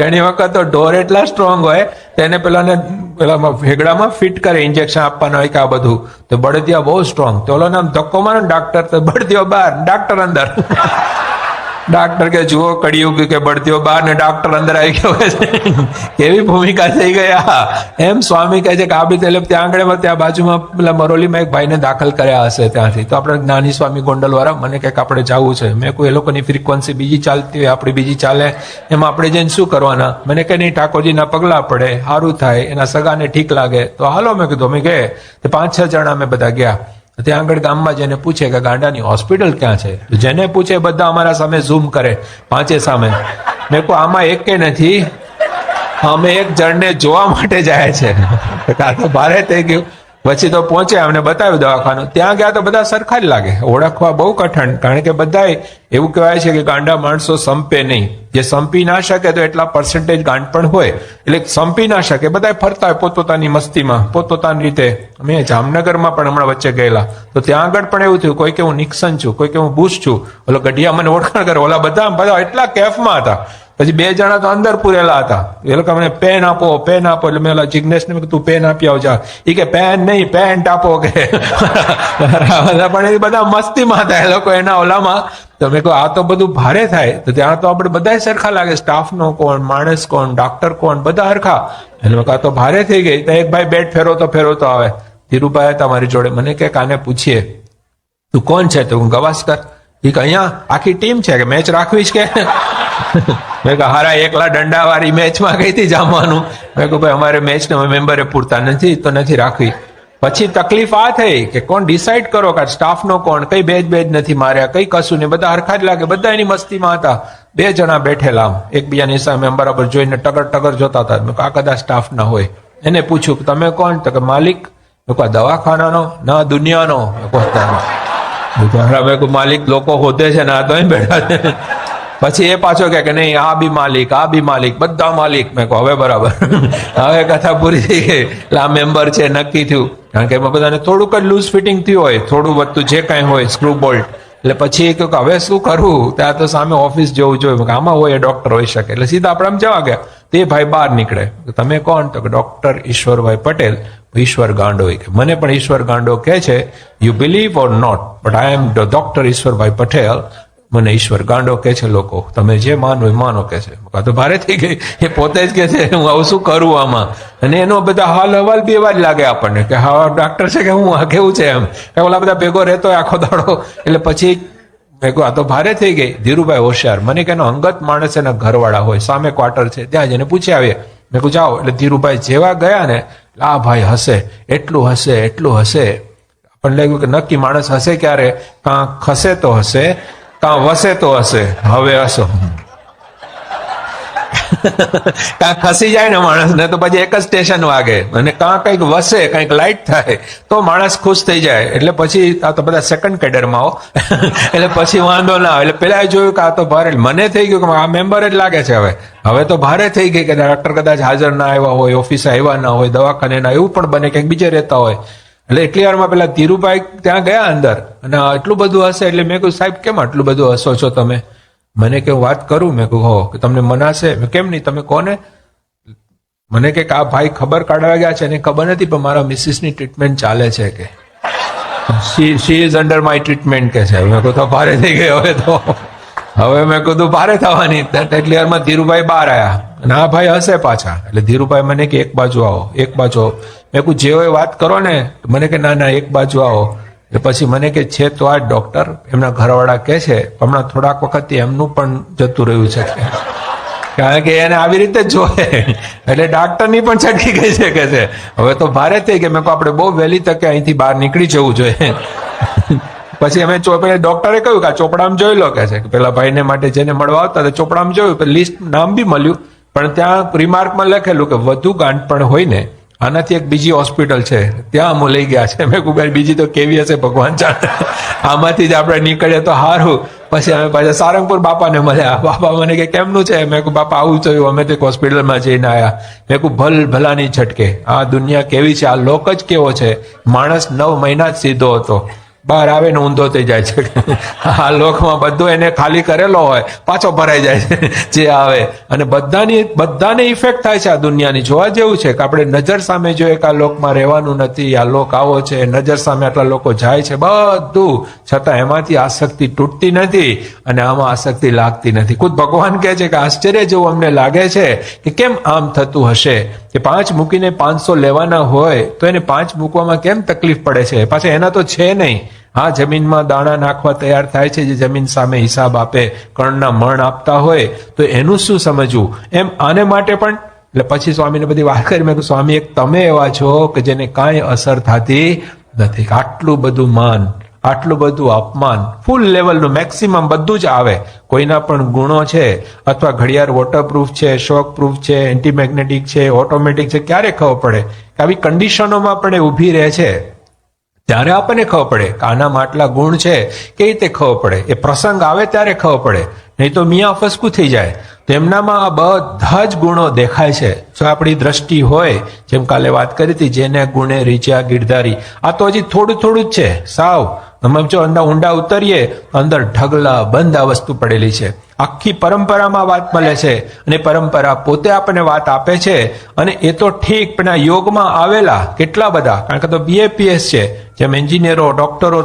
ઘણી વખત તો ઢોર એટલા સ્ટ્રોંગ હોય તેને પેલા ભેગડામાં ફિટ કરે, ઇન્જેક્શન આપવાના હોય કે આ બધું, તો બળદિયા બહુ સ્ટ્રોંગ, તો ઓલો નામ ધક્કો મારે ડાક્ટર, તો બળદિયો બહાર ડાક્ટર અંદર. ડાક્ટર કે જુઓ કડિયુગ કે બળદિયો બહાર ને ડાક્ટર અંદર આવી ગયો છે, કેવી ભૂમિકા થઈ ગયા. એમ સ્વામી કહે છે કે આ બી ત્યાં આગળ ત્યાં બાજુમાં પેલા મરોલીમાં એક ભાઈને દાખલ કર્યા હશે ત્યાંથી, તો આપણે જ્ઞાની સ્વામી ગોંડલ વાળા મને કંઈક આપણે જવું છે. મેં કોઈ એ લોકોની ફ્રીક્વન્સી બીજી ચાલતી હોય, આપણી બીજી ચાલે, એમાં આપણે જઈને શું કરવાના. મને કે નહીં, ઠાકોરજીના પગલા પડે, સારું થાય, એના સગાને ઠીક લાગે તો હાલો. મેં કીધું અમે ગયે, તો 5-6 જણા અમે બધા ગયા. ત્યાં આગળ ગામમાં જેને પૂછે કે ગાંડાની હોસ્પિટલ ક્યાં છે, તો જેને પૂછે બધા અમારા સામે ઝૂમ કરે, 5 સામે. મેં કહું આમાં એક કે નથી, અમે એક જણને જોવા માટે જાય છે. તો ભારે થઈ ગયું. પછી તો પહોંચે, અમને બતાવ્યું દવાખાનું. ત્યાં ગયા તો બધા સરખા જ લાગે, ઓળખવા બહુ કઠણ, કારણ કે બધા એવું કહેવાય છે કે ગાંડા માણસો સંપે નહીં. જે સંપી ના શકે તો એટલા પર્સન્ટેજ ગાંડ પણ હોય, એટલે સંપી ના શકે. બધા ફરતા હોય પોતપોતાની મસ્તીમાં, પોતપોતાની રીતે. અમે જામનગરમાં પણ હમણાં વચ્ચે ગયેલા, તો ત્યાં આગળ પણ એવું થયું, કોઈ કે હું નિક્સન છું, કોઈ કે હું બુશ છું, ઓલો ગઢિયા મને ઓળખાણ કરે, ઓલા બધા એટલા કેફમાં હતા. પછી 2 જણા તો અંદર પૂરેલા હતા, એ લોકો મને પેન આપો એટલે મેં ઓલા જિગ્નેશ ને તું પેન આપી આવજા. એ કે પેન નહીં, પેન્ટ આપો કે. પણ એ બધા મસ્તીમાં હતા એ લોકો એના ઓલામાં. તો મેં કહું આ તો બધું ભારે થાય, તો ત્યાં તો આપણે બધા સરખા લાગે, સ્ટાફનો કોણ, માણસ કોણ, ડોક્ટર કોણ, બધા સરખા. એટલે મેં કહું તો ભારે થઈ ગઈ. તો એક ભાઈ બેટ ફેરવતો આવે, ધીરુભાઈ હતા મારી જોડે, મને કે કાને પૂછીએ તું કોણ છે, તો હું ગવાસ્કર. એ કે અહીંયા આખી ટીમ છે કે મેચ રાખવી છે કે. મેં કહું હારા એકલા દંડાવાળી મેચમાં કઈ થી જમવાનું. મેં કહું ભાઈ અમારે મેચના મેમ્બરે પૂરતા નથી તો નથી રાખવી. પછી તકલીફ આ થઈ કે કોણ ડિસાઈડ કરો કે સ્ટાફનો કોણ, કઈ બેજ નથી માર્યા, કઈ કશું નહીં, બધા હરખા જ લાગે, બધા એની મસ્તીમાં હતા. 2 જણા બેઠેલા એકબીજાની સામે બરાબર જોઈને ટગર જોતા હતા. મેં કહું આ કદાચ સ્ટાફ ના હોય. એને પૂછ્યું કે તમે કોણ, તો કે માલિક. મેં કહું દવાખાનાનો ના દુનિયાનો. મેં કહું માલિક લોકો હોતે છે ને આ તો બેઠા છે. પછી એ પાછો કે નહીં આ બી માલિક, આ બી માલિક, બધા માલિક. મેં કહું હવે બરાબર, હવે કથા પૂરી થઈ ગઈ. એટલે આ મેમ્બર છે નક્કી થયું, કારણ કે એમાં બધાને થોડુંક જ લૂઝ ફિટિંગ થયું હોય, થોડું વધતું જે કાંઈ હોય સ્ક્રૂ બોલ્ટ. એટલે પછી એ કહ્યું હવે શું કરવું, ત્યાં તો સામે ઓફિસ જેવું જોયું, આમાં હોય ડોક્ટર હોઈ શકે. એટલે સીધા આપણે આમ જવા ગયા. તે ભાઈ બહાર નીકળે, તમે કોણ, તો કે ડોક્ટર ઈશ્વરભાઈ પટેલ. ઈશ્વર ગાંડો, કે મને પણ ઈશ્વર ગાંડો કહે છે, you believe or not but I am doctor Ishwarbhai Patel. મને ઈશ્વર ગાંડો કે છે લોકો, તમે જે માનો એ માનો કે છે. તો ભારે થઈ ગઈ, એ પોતે જ કે છે હું આવું શું કરું આમાં. અને એનો બધા હાલ અહેવાલ બી એવા જ લાગે આપણને કે હા ડાક્ટર છે કે હું આ કેવું છે એમ, કે ઓલા બધા ભેગો રહેતો હોય આખો દાડો. એટલે પછી આ તો ભારે થઈ ગઈ. ધીરુભાઈ હોશિયાર, મને કે એનો અંગત માણસ એના ઘરવાળા હોય, સામે ક્વાર્ટર છે, ત્યાં જઈને પૂછી આવીએ. મેં કહું જાઓ. એટલે ધીરુભાઈ જેવા ગયા ને, આ ભાઈ હશે, એટલું હશે, એટલું હશે. આપણને લાગ્યું કે નક્કી માણસ હશે ક્યારે, કાં ખસે તો હશે, કાં વસે તો હશે. હવે હશો કાં ખસી જાય ને માણસ ને તો પછી એક જ સ્ટેશન વાગે, અને કાં કંઈક વસે, કંઈક લાઈટ થાય તો માણસ ખુશ થઈ જાય. એટલે પછી આ તો બધા સેકન્ડ કેડરમાં આવો એટલે પછી વાંધો ના આવે. એટલે પેલા જોયું કે આ તો ભારે, મને થઈ ગયું કે આ મેમ્બર જ લાગે છે. હવે તો ભારે થઈ ગઈ કે ડોક્ટર કદાચ હાજર ના આવ્યા હોય, ઓફિસે આવ્યા ના હોય, દવાખાને ના, એવું પણ બને કંઈક બીજે રહેતા હોય. એટલે એટલી વારમાં પેલા ધીરુભાઈ ત્યાં ગયા અંદર, અને એટલું બધું હશે. એટલે મેં કહ્યું સાહેબ કેમ આટલું બધું હસો છો તમે? મને કે વાત કરું? મેં કહું હો. કે તમને મનાશે? કેમ નહીં, તમે કોને? મને કે આ ભાઈ ખબર કાઢવા ગયા છે, એને ખબર નથી પણ મારા મિસિસની ટ્રીટમેન્ટ ચાલે છે, કે she is under my treatment કે છે. મેં કહું તો ભારે થઈ ગઈ હવે તો. હવે મેં કીધું ભારે થવાની. એટલી વારમાં ધીરુભાઈ બહાર આવ્યા, અને આ ભાઈ હશે પાછા. એટલે ધીરુભાઈ મને કે એક બાજુ આવો, એક બાજુ આવો. મેં કહું જે હોય વાત કરો ને. મને કે ના ના એક બાજુ આવો. પછી મને કે છે તો આ ડોક્ટર, એમના ઘરવાળા કે છે હમણાં થોડાક વખત એમનું પણ જતું રહ્યું છે, કારણ કે એને આવી રીતે જ જોવે. એટલે ડાક્ટરની પણ છટકી ગઈ છે કે છે. હવે તો ભારે થઈ ગઈ. મેં કહું આપણે બહુ વહેલી તકે અહીંથી બહાર નીકળી જવું જોઈએ. પછી અમે ડોક્ટરે કહ્યું કે આ ચોપડામાં જોઈ લો કે છે. પેલા ભાઈને માટે જેને મળવા આવતા ચોપડામાં જોયું, લિસ્ટ નામ બી મળ્યું, પણ ત્યાં રિમાર્કમાં લખેલું કે વધુ ગાંઠ પણ હોય ને આનાથી એક બીજી હોસ્પિટલ છે ત્યાં અમે લઈ ગયા છે. મેં કહ્યું બીજી તો કેવી હશે ભગવાન જાણે, આમાંથી જ આપણે નીકળીએ તો સારું. પછી અમે પાછા સારંગપુર બાપાને મળ્યા. બાપા મને કે કેમનું છે? મેં કહ્યું બાપા આવું થયું, અમે તો હોસ્પિટલમાં જઈને આવ્યા. મેં કહ્યું ભલાની છટકે, આ દુનિયા કેવી છે, આ લોક જ કેવો છે. માણસ 9 મહિના જ સીધો હતો, બહાર આવે ને ઊંધો થઈ જાય છે. આ લોકમાં બધું એને ખાલી કરેલો હોય પાછો ભરાઈ જાય છે જે આવે. અને બધાને ઇફેક્ટ થાય છે આ દુનિયાની. જોવા જેવું છે કે આપણે નજર સામે જોઈએ કે આ લોકમાં રહેવાનું નથી, આ લોક આવો છે, નજર સામે આટલા લોકો જાય છે બધું, છતાં એમાંથી આસક્તિ તૂટતી નથી અને આમાં આસક્તિ લાગતી નથી. ખુદ ભગવાન કહે છે કે આશ્ચર્ય જેવું અમને લાગે છે કે કેમ આમ થતું હશે, કે 5 મૂકીને 500 લેવાના હોય તો એને 5 મૂકવામાં કેમ તકલીફ પડે છે. પાછા એના તો છે નહીં. હા, જમીનમાં દાણા નાખવા તૈયાર થાય છે, જે જમીન સામે હિસાબ આપે, કર્ણના મણ આપતા હોય તો એનું શું સમજવું એમ. આને માટે પણ એટલે પછી સ્વામીને બધી વાત કરી. મેં કહ્યું સ્વામી એક તમે એવા છો કે જેને કાંઈ અસર થતી નથી. આટલું બધું માન, આટલું બધું અપમાન, ફૂલ લેવલનું મેક્સિમમ બધું જ આવે. કોઈના પણ ગુણો છે, અથવા ઘડિયાળ વોટરપ્રૂફ છે, શોક પ્રૂફ છે, એન્ટી મેગ્નેટિક છે, ઓટોમેટિક છે, ક્યારે ખબર પડે કે આવી કન્ડિશનોમાં પણ એ ઊભી રહે છે, ત્યારે આપણને ખબર પડે કે આનામાં આટલા ગુણ છે. કેવી રીતે ખબર પડે? એ પ્રસંગ આવે ત્યારે ખબર પડે, નહીં તો મિયા ફસકું થઈ જાય. તો એમનામાં આ બધા જ ગુણો દેખાય છે. જો આપણી દ્રષ્ટિ હોય, જેમ કાલે વાત કરી હતી, જેને ગુણે રીચ્યા ગિરધારી, આ તો હજી થોડું થોડું જ છે સાવ. અમે જો ઊંડા ઉતરીએ અંદર ઢગલા બંધ આ વસ્તુ પડેલી છે. આખી પરંપરામાં વાત મળે છે, અને પરંપરા પોતે આપણને વાત આપે છે. અને એ તો ઠીક, પણ આ યોગમાં આવેલા કેટલા બધા, કારણ કે તો BAPS છે, જેમ એન્જિનિયરો, ડોક્ટરો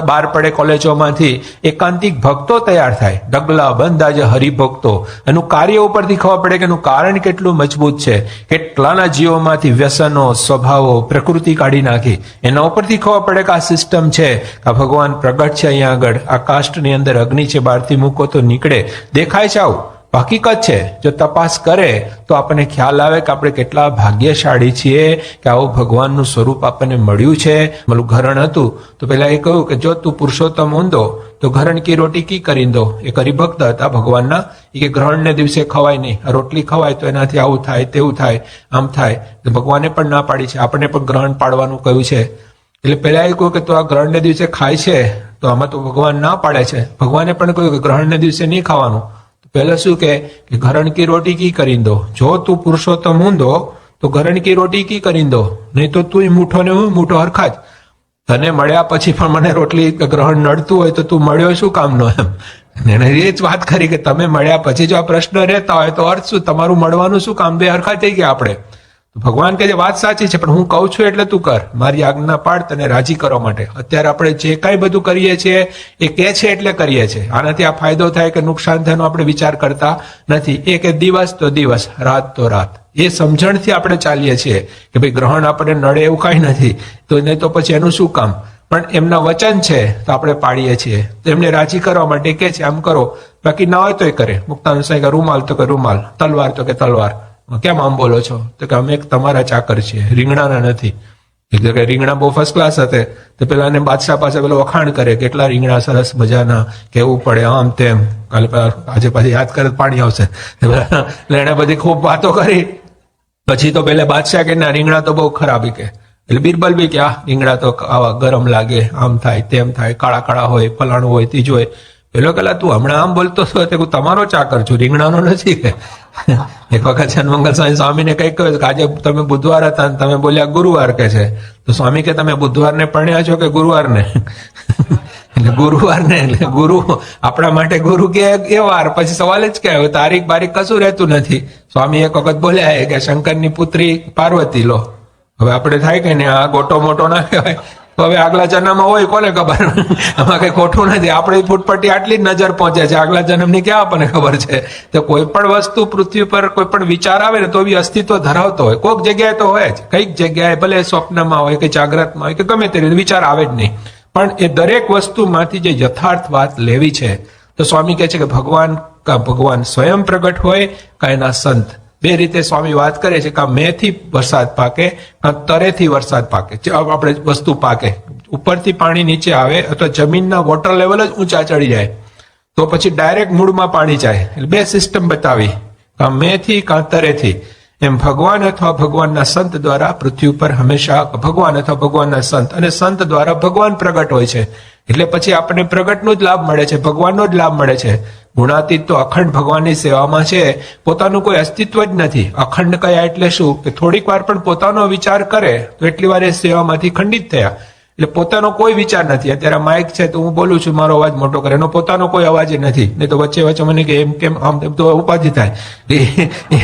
બહાર પડે કોલેજોમાંથી, એકાંતિક ભક્તો તૈયાર થાય, ઢગલા બંધ આજે હરિભક્તો. એનું કાર્ય ઉપરથી ખબર પડે કે એનું કારણ કેટલું મજબૂત છે. કેટલાના જીવોમાંથી વ્યસનો, સ્વભાવો, પ્રકૃતિ કાઢી નાખી, એના ઉપરથી ખબર પડે કે આ સિસ્ટમ છે, આ ભગવાન પ્રગટ છે અહીંયા આગળ. આ કાસ્ટની અંદર અગ્નિ છે, બહારથી મૂકો તો નીકળે, દેખાય છે આવું. હકીકત છે. જો તપાસ કરે તો આપણને ખ્યાલ આવે કે આપણે કેટલા ભાગ્યશાળી છીએ કે આવું ભગવાનનું સ્વરૂપ આપણને મળ્યું છે. મારું ઘરણ હતું તો પેલા એ કહ્યું કે જો તું પુરુષોત્તમ ઊંધો તો ઘરણ કી રોટી કી કરી દો. એ હરિભક્ત હતા ભગવાનના. એ કે ગ્રહણને દિવસે ખવાય નહીં, રોટલી ખવાય તો એનાથી આવું થાય, તેવું થાય, આમ થાય. તો ભગવાને પણ ના પાડી છે, આપણને પણ ગ્રહણ પાડવાનું કહ્યું છે. એટલે પેલા એ કહ્યું કે તું આ ગ્રહણને દિવસે ખાય છે, તો આમાં તો ભગવાન ના પાડે છે. ભગવાને પણ કહ્યું કે ગ્રહણને દિવસે નહીં ખાવાનું. પહેલા શું કે ઘરણ કી રોટી કી કરી દો. જો તું પુરુષોત્તમ ઊંધો તો ઘરણ કી રોટી કી કરી દો, નહીં તો તું મૂઠો ને હું મૂઠો હરખા જ. તને મળ્યા પછી પણ મને રોટલી ગ્રહણ નડતું હોય તો તું મળ્યો શું કામનો એમ. એને એ જ વાત કરી કે તમે મળ્યા પછી જો આ પ્રશ્ન રહેતા હોય તો અર્થ શું, તમારું મળવાનું શું કામ? બે હરખા થઈ ગયા આપણે. ભગવાન કહે છે વાત સાચી છે, પણ હું કહું છું એટલે તું કર, મારી આજ્ઞા પાડ તને રાજી કરવા માટે. અત્યારે આપણે જે કાંઈ બધું કરીએ છીએ એ કહે છે એટલે કરીએ છીએ. આનાથી આ ફાયદો થાય કે નુકસાન થાય આપણે વિચાર કરતા નથી. એ કે દિવસ તો દિવસ, રાત તો રાત, એ સમજણથી આપણે ચાલીએ છીએ કે ભાઈ ગ્રહણ આપણે નડે એવું કાંઈ નથી, તો નહીં તો પછી એનું શું કામ. પણ એમના વચન છે તો આપણે પાડીએ છીએ. તો એમને રાજી કરવા માટે કહે છે આમ કરો, બાકી ના હોય તોય કરે. મુક્તાનંદ સ્વામી કે રૂમાલ તો કે રૂમાલ, તલવાર તો કે તલવાર. કેમ આમ બોલો છો? તો કે અમે તમારા ચાકર છીએ, રીંગણાના નથી. એટલે કે રીંગણા બહુ ફર્સ્ટ ક્લાસ હતા. તો પેલા એને બાદશાહ પાસે પેલો વખાણ કરે કેટલા રીંગણા સરસ મજાના, કેવું પડે આમ તેમ. કાલે આજે પાછી યાદ કરે પાણી આવશે. એટલે એને બધી ખૂબ વાતો કરી. પછી તો પેલા બાદશાહ કે ના રીંગણા તો બહુ ખરાબ કે. એટલે બિરબલ બી કે આ રીંગણા તો આવા ગરમ લાગે, આમ થાય તેમ થાય, કાળા કાળા હોય, ફલાણું હોય, ત્રીજું હોય. પેલો કહેલા તું હમણાં આમ બોલતો હતો તે હું તમારો ચાકર છું, રીંગણાનો નથી કે. એક વખત જનમંગલ સ્વામીને કઈ કહ્યું કે આજે તમે બુધવાર હતા અને તમે બોલ્યા ગુરુવાર કે છે. તો સ્વામી કે તમે બુધવારને પરણ્યા છો કે ગુરુવારને? એટલે ગુરુવારને, એટલે ગુરુ આપણા માટે ગુરુ કે એ વાર, પછી સવાલ જ કે તારીખ બારીખ કશું રહેતું નથી. સ્વામી એક વખત બોલ્યા કે શંકરની પુત્રી પાર્વતી લો. હવે આપણે થાય કે ને આ ગોટો મોટો ના કહેવાય, તો હવે આગલા જન્મમાં હોય કોને ખબર. આમાં કઈ ખોટું નથી, આપણી ફૂટપટ્ટી આટલી જ નજર પહોંચે છે, આગલા જન્મની ક્યાં આપણને ખબર છે. તો કોઈ પણ વસ્તુ પૃથ્વી પર કોઈ પણ વિચાર આવે ને તો બી અસ્તિત્વ ધરાવતો હોય, કોઈક જગ્યાએ તો હોય જ. કઈક જગ્યાએ ભલે સ્વપ્નમાં હોય કે જાગ્રતમાં હોય કે ગમે તે રીતે વિચાર આવે જ નહીં, પણ એ દરેક વસ્તુમાંથી જે યથાર્થ વાત લેવી છે. તો સ્વામી કહે છે કે ભગવાન સ્વયં પ્રગટ હોય કાં એના સંત. બે રીતે સ્વામી વાત કરે છે, કાં મેથી વરસાદ પાકે કાં તરેથી વરસાદ પાકે. આપણે વસ્તુ પાકે, ઉપરથી પાણી નીચે આવે અથવા જમીનના વોટર લેવલ જ ઊંચા ચડી જાય તો પછી ડાયરેક્ટ મૂળમાં પાણી જાય. એટલે બે સિસ્ટમ બતાવી, કાં મેથી કાં તરેથી. એમ ભગવાન અથવા ભગવાનના સંત દ્વારા પૃથ્વી ઉપર હંમેશા ભગવાન અથવા ભગવાનના સંત અને સંત દ્વારા ભગવાન પ્રગટ હોય છે. એટલે પછી આપણને પ્રગટનો જ લાભ મળે છે, ભગવાનનો જ લાભ મળે છે. ગુણાતીત તો અખંડ ભગવાનની સેવામાં છે, પોતાનું કોઈ અસ્તિત્વ જ નથી. અખંડ કયા એટલે શું કે થોડીક વાર પણ પોતાનો વિચાર કરે તો એટલી વાર એ સેવામાંથી ખંડિત થયા. એટલે પોતાનો કોઈ વિચાર નથી. અત્યારે માઇક છે તો હું બોલું છું, મારો અવાજ મોટો કરે, એનો પોતાનો કોઈ અવાજ નથી. નહીં તો વચ્ચે વચ્ચે મને કે એમ કેમ આમ તેમ તો ઉપાધિ થાય.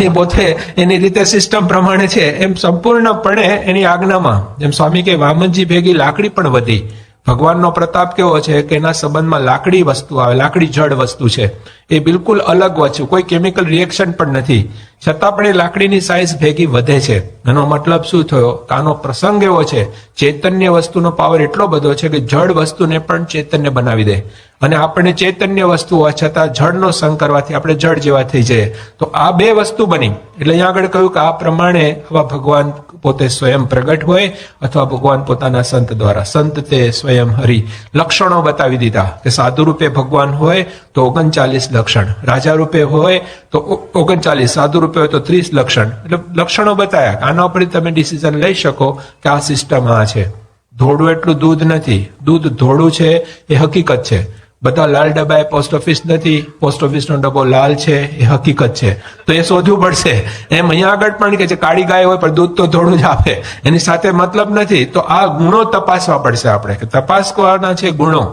એ પોતે એની રીતે સિસ્ટમ પ્રમાણે છે, એમ સંપૂર્ણપણે એની આજ્ઞામાં. જેમ સ્વામી કે વામનજી ભેગી લાકડી પણ વધી. ભગવાનનો પ્રતાપ કેવો છે કે એના સંબંધમાં લાકડી વસ્તુ આવે, લાકડી જડ વસ્તુ છે, એ બિલકુલ અલગ વસ્તુ, કોઈ કેમિકલ રિએક્શન પણ નથી, છતાં પણ એ લાકડીની સાઇઝ ભેગી વધે છે. એનો મતલબ શું થયો? આનો પ્રસંગ એવો છે, ચૈતન્ય વસ્તુનો પાવર એટલો બધો છે કે જડ વસ્તુને પણ ચૈતન્ય બનાવી દે. અને આપણને ચૈતન્ય વસ્તુ હોવા છતાં જળનો સંગ કરવાથી આપણે જળ જેવા થઈ જઈએ. તો આ બે વસ્તુ બની. એટલે અહીંયા આગળ કહ્યું કે આ પ્રમાણે આવા ભગવાન પોતે સ્વયં પ્રગટ હોય અથવા ભગવાન પોતાના સંત દ્વારા. સંત તે સ્વયં હરિ. લક્ષણો બતાવી દીધા કે સાધુ રૂપે ભગવાન હોય તો 39 લક્ષણ, રાજા રૂપે હોય તો 39, સાધુ રૂપે હોય તો 30 લક્ષણ. એટલે લક્ષણો બતાવ્યા. આના ઉપર તમે ડિસિઝન લઈ શકો કે આ સિસ્ટમ આ છે. ધોળું એટલું દૂધ નથી, દૂધ ધોળું છે એ હકીકત છે. બધા લાલ ડબ્બા એ પોસ્ટ ઓફિસ નથી, પોસ્ટ ઓફિસનો ડબ્બો લાલ છે એ હકીકત છે. તો એ શોધવું પડશે. એમ અહીંયા આગળ પણ કે છે કાળી ગાય હોય પણ દૂધ તો થોડું જ આપે, એની સાથે મતલબ નથી. તો આ ગુણો તપાસવા પડશે આપણે, કે તપાસવાના છે ગુણો.